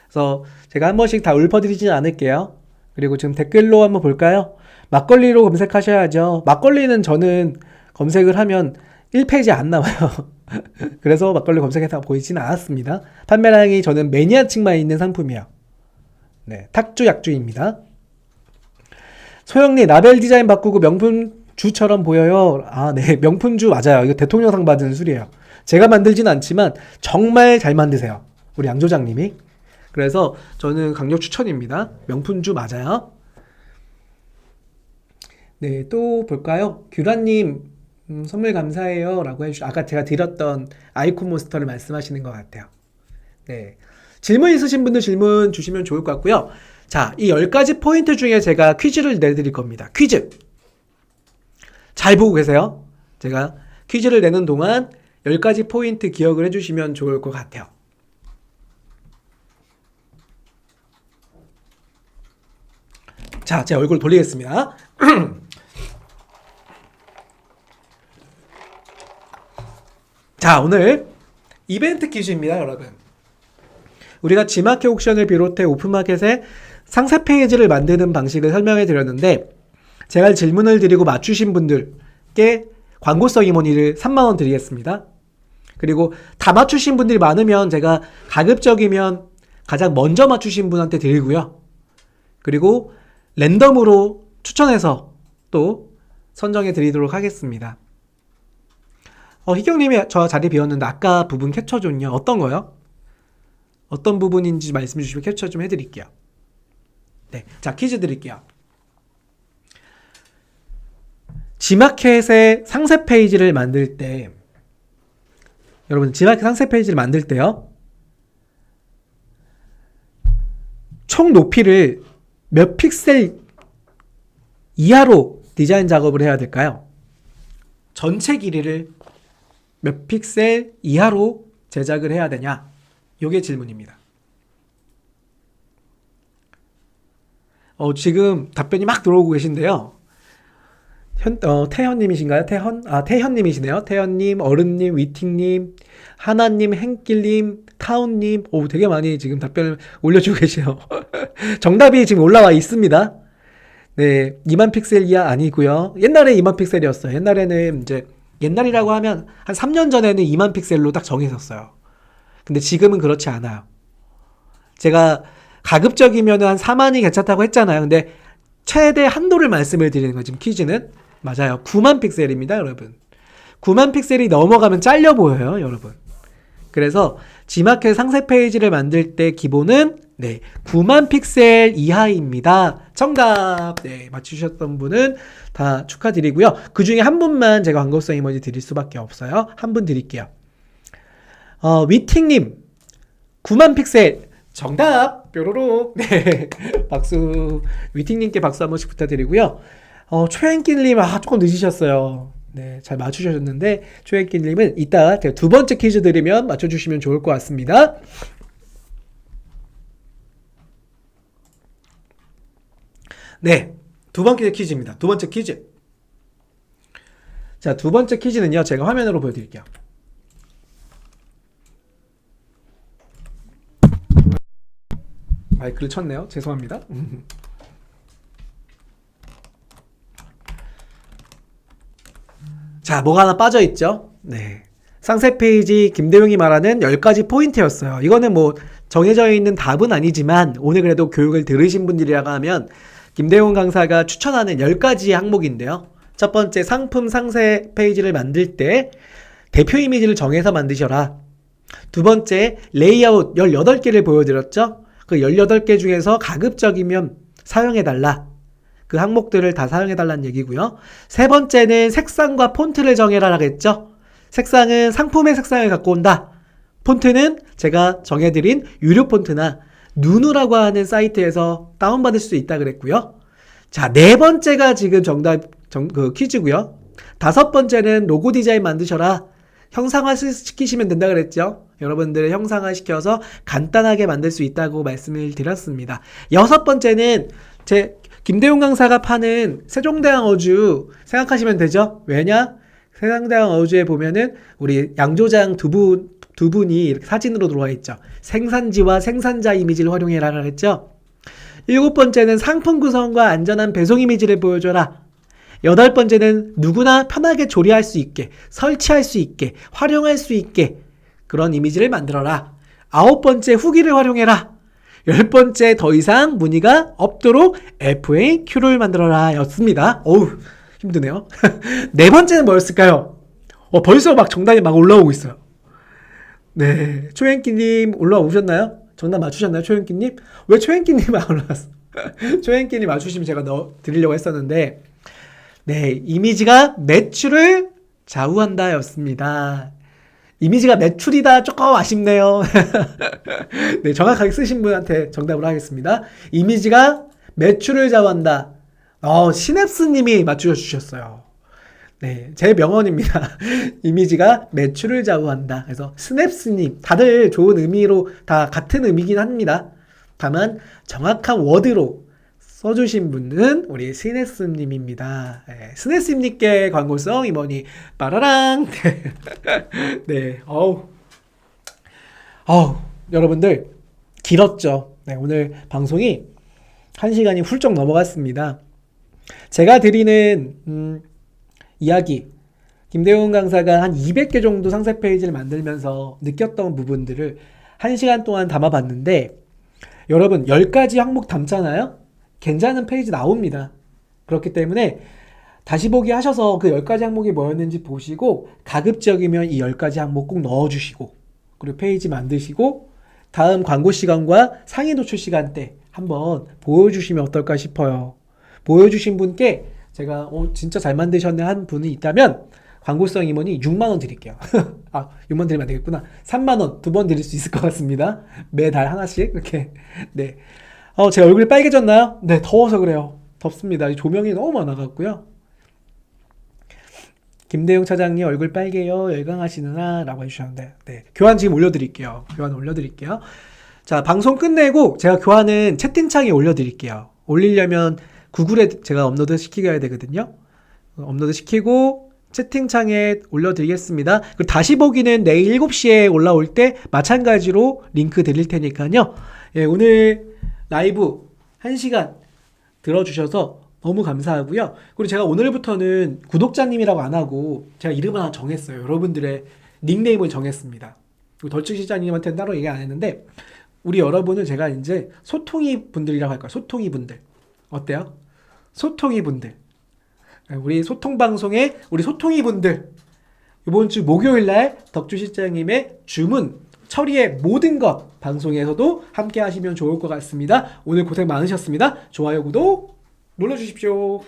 그래서 제가 한 번씩 다 읊어드리진 않을게요. 그리고 지금 댓글로 한번 볼까요? 막걸리로 검색하셔야죠. 막걸리는 저는 검색을 하면 1페이지 안 나와요. 그래서 막걸리 검색해서 보이지는 않았습니다. 판매량이 저는 매니아층만 있는 상품이에요. 네, 탁주 약주입니다. 소영님, 라벨 디자인 바꾸고 명품주처럼 보여요. 아, 네, 명품주 맞아요. 이거 대통령상 받은 술이에요. 제가 만들진 않지만 정말 잘 만드세요. 우리 양조장님이. 그래서 저는 강력 추천입니다. 명품주 맞아요. 네, 또 볼까요? 규라님, 선물 감사해요 라고 해주시고, 아까 제가 드렸던 아이콘 몬스터를 말씀하시는 것 같아요. 네, 질문 있으신 분들 질문 주시면 좋을 것 같고요. 자, 이 10가지 포인트 중에 제가 퀴즈를 내드릴 겁니다. 퀴즈! 잘 보고 계세요. 제가 퀴즈를 내는 동안 10가지 포인트 기억을 해주시면 좋을 것 같아요. 자, 제 얼굴 돌리겠습니다. 자, 오늘 이벤트 퀴즈입니다, 여러분. 우리가 G마켓 옥션을 비롯해 오픈마켓의 상세 페이지를 만드는 방식을 설명해 드렸는데, 제가 질문을 드리고 맞추신 분들께 광고성 이모니를 3만원 드리겠습니다. 그리고 다 맞추신 분들이 많으면 제가 가급적이면 가장 먼저 맞추신 분한테 드리고요. 그리고 랜덤으로 추천해서 또 선정해 드리도록 하겠습니다. 희경님이 저 자리 비웠는데 아까 부분 캡처 좀요. 어떤 거요? 어떤 부분인지 말씀해 주시면 캡처 좀 해드릴게요. 네, 자 퀴즈 드릴게요. 지마켓의 상세 페이지를 만들 때 여러분 지마켓 상세 페이지를 만들 때요. 총 높이를 몇 픽셀 이하로 디자인 작업을 해야 될까요? 전체 길이를 몇 픽셀 이하로 제작을 해야 되냐? 요게 질문입니다. 지금 답변이 막 들어오고 계신데요. 태현님이신가요? 태현님이시네요. 태현님, 어른님, 위팅님, 하나님, 행길님, 타운님, 되게 많이 지금 답변을 올려주고 계세요. 정답이 지금 올라와 있습니다. 네, 2만 픽셀 이하 아니고요. 옛날에 2만 픽셀이었어요. 옛날에는 옛날이라고 하면 한 3년 전에는 2만 픽셀로 딱 정했었어요. 근데 지금은 그렇지 않아요. 제가 가급적이면 한 4만이 괜찮다고 했잖아요. 근데 최대 한도를 말씀을 드리는 거예요. 지금 퀴즈는. 맞아요. 9만 픽셀입니다, 여러분. 9만 픽셀이 넘어가면 잘려 보여요, 여러분. 그래서 지마켓 상세 페이지를 만들 때 기본은 9만 픽셀 이하입니다. 정답! 네, 맞추셨던 분은 다 축하드리고요. 그 중에 한 분만 제가 광고성 이모지 드릴 수밖에 없어요. 한 분 드릴게요. 위팅님, 9만 픽셀. 정답! 뾰로로. 네, 박수. 위팅님께 박수 한 번씩 부탁드리고요. 최행길님, 조금 늦으셨어요. 네, 잘 맞추셨는데, 최행길님은 이따가 제가 두 번째 퀴즈 드리면 맞춰주시면 좋을 것 같습니다. 네, 두 번째 퀴즈입니다. 두 번째 퀴즈. 자, 두 번째 퀴즈는요, 제가 화면으로 보여드릴게요. 마이크를 쳤네요. 죄송합니다. 자, 뭐가 하나 빠져있죠? 네. 상세 페이지 김대용이 말하는 10가지 포인트였어요. 이거는 뭐 정해져 있는 답은 아니지만 오늘 그래도 교육을 들으신 분들이라고 하면 김대용 강사가 추천하는 10가지 항목인데요. 첫 번째, 상품 상세 페이지를 만들 때 대표 이미지를 정해서 만드셔라. 두 번째, 레이아웃 18개를 보여드렸죠? 그 18개 중에서 가급적이면 사용해달라. 그 항목들을 다 사용해달라는 얘기고요. 세 번째는 색상과 폰트를 정해라 하겠죠? 색상은 상품의 색상을 갖고 온다. 폰트는 제가 정해드린 유료 폰트나 누누라고 하는 사이트에서 다운받을 수 있다 그랬고요. 자, 네 번째가 지금 퀴즈고요. 다섯 번째는 로고 디자인 만드셔라. 형상화 시키시면 된다 그랬죠? 여러분들 형상화 시켜서 간단하게 만들 수 있다고 말씀을 드렸습니다. 여섯 번째는 김대용 강사가 파는 세종대왕 어주 생각하시면 되죠? 왜냐? 세종대왕 어주에 보면은 우리 양조장 두 분이 이렇게 사진으로 들어와 있죠. 생산지와 생산자 이미지를 활용해라 그랬죠? 일곱 번째는 상품 구성과 안전한 배송 이미지를 보여줘라. 여덟 번째는 누구나 편하게 조리할 수 있게, 설치할 수 있게, 활용할 수 있게 그런 이미지를 만들어라. 아홉 번째, 후기를 활용해라. 열 번째, 더 이상 문의가 없도록 FAQ를 만들어라 였습니다. 어우, 힘드네요. 네 번째는 뭐였을까요? 벌써 막 정답이 막 올라오고 있어요. 네, 초행기님 올라오셨나요? 정답 맞추셨나요, 초행기님? 왜 초행기님 안 올라왔어? 초행기님 맞추시면 제가 드리려고 했었는데, 네, 이미지가 매출을 좌우한다 였습니다. 이미지가 매출이다 조금 아쉽네요. 네, 정확하게 쓰신 분한테 정답을 하겠습니다. 이미지가 매출을 좌우한다. 시냅스님이 맞추셔주셨어요. 네, 제 명언입니다. 이미지가 매출을 좌우한다. 그래서 스냅스님, 다들 좋은 의미로 다 같은 의미긴 합니다. 다만 정확한 워드로 써주신 분은 우리 스냅스님입니다. 네, 스냅스님께 광고성 이모니 빠라랑. 네, 여러분들 길었죠. 네, 오늘 방송이 1시간이 훌쩍 넘어갔습니다. 제가 드리는 이야기, 김대웅 강사가 한 200개 정도 상세 페이지를 만들면서 느꼈던 부분들을 1시간 동안 담아봤는데, 여러분 10가지 항목 담잖아요? 괜찮은 페이지 나옵니다. 그렇기 때문에 다시 보기 하셔서 그 10가지 항목이 뭐였는지 보시고 가급적이면 이 10가지 항목 꼭 넣어주시고 그리고 페이지 만드시고 다음 광고 시간과 상위 노출 시간 때 한번 보여주시면 어떨까 싶어요. 보여주신 분께 제가 진짜 잘 만드셨네 한 분이 있다면 광고성 임원이 6만원 드릴게요. 아, 6만 드리면 안 되겠구나. 3만원 2번 드릴 수 있을 것 같습니다. 매달 하나씩 이렇게. 네. 제 얼굴이 빨개졌나요? 네, 더워서 그래요. 덥습니다. 조명이 너무 많아갖고요. 김대용 차장님 얼굴 빨개요. 열광하시느라 라고 해주셨는데, 네. 교환 지금 올려드릴게요. 교환 올려드릴게요. 자, 방송 끝내고 제가 교환은 채팅창에 올려드릴게요. 올리려면 구글에 제가 업로드 시켜야 되거든요. 업로드 시키고 채팅창에 올려드리겠습니다. 그리고 다시 보기는 내일 7시에 올라올 때 마찬가지로 링크 드릴 테니까요. 예, 오늘 라이브 1시간 들어주셔서 너무 감사하고요. 그리고 제가 오늘부터는 구독자님이라고 안 하고 제가 이름 하나 정했어요. 여러분들의 닉네임을 정했습니다. 그리고 덜츠 시장님한테는 따로 얘기 안 했는데 우리 여러분은 제가 이제 소통이 분들이라고 할까요? 소통이 분들. 어때요? 소통이 분들. 우리 소통방송의 우리 소통이 분들. 이번 주 목요일날 덕주 실장님의 주문 처리의 모든 것 방송에서도 함께 하시면 좋을 것 같습니다. 오늘 고생 많으셨습니다. 좋아요, 구독 눌러주십시오.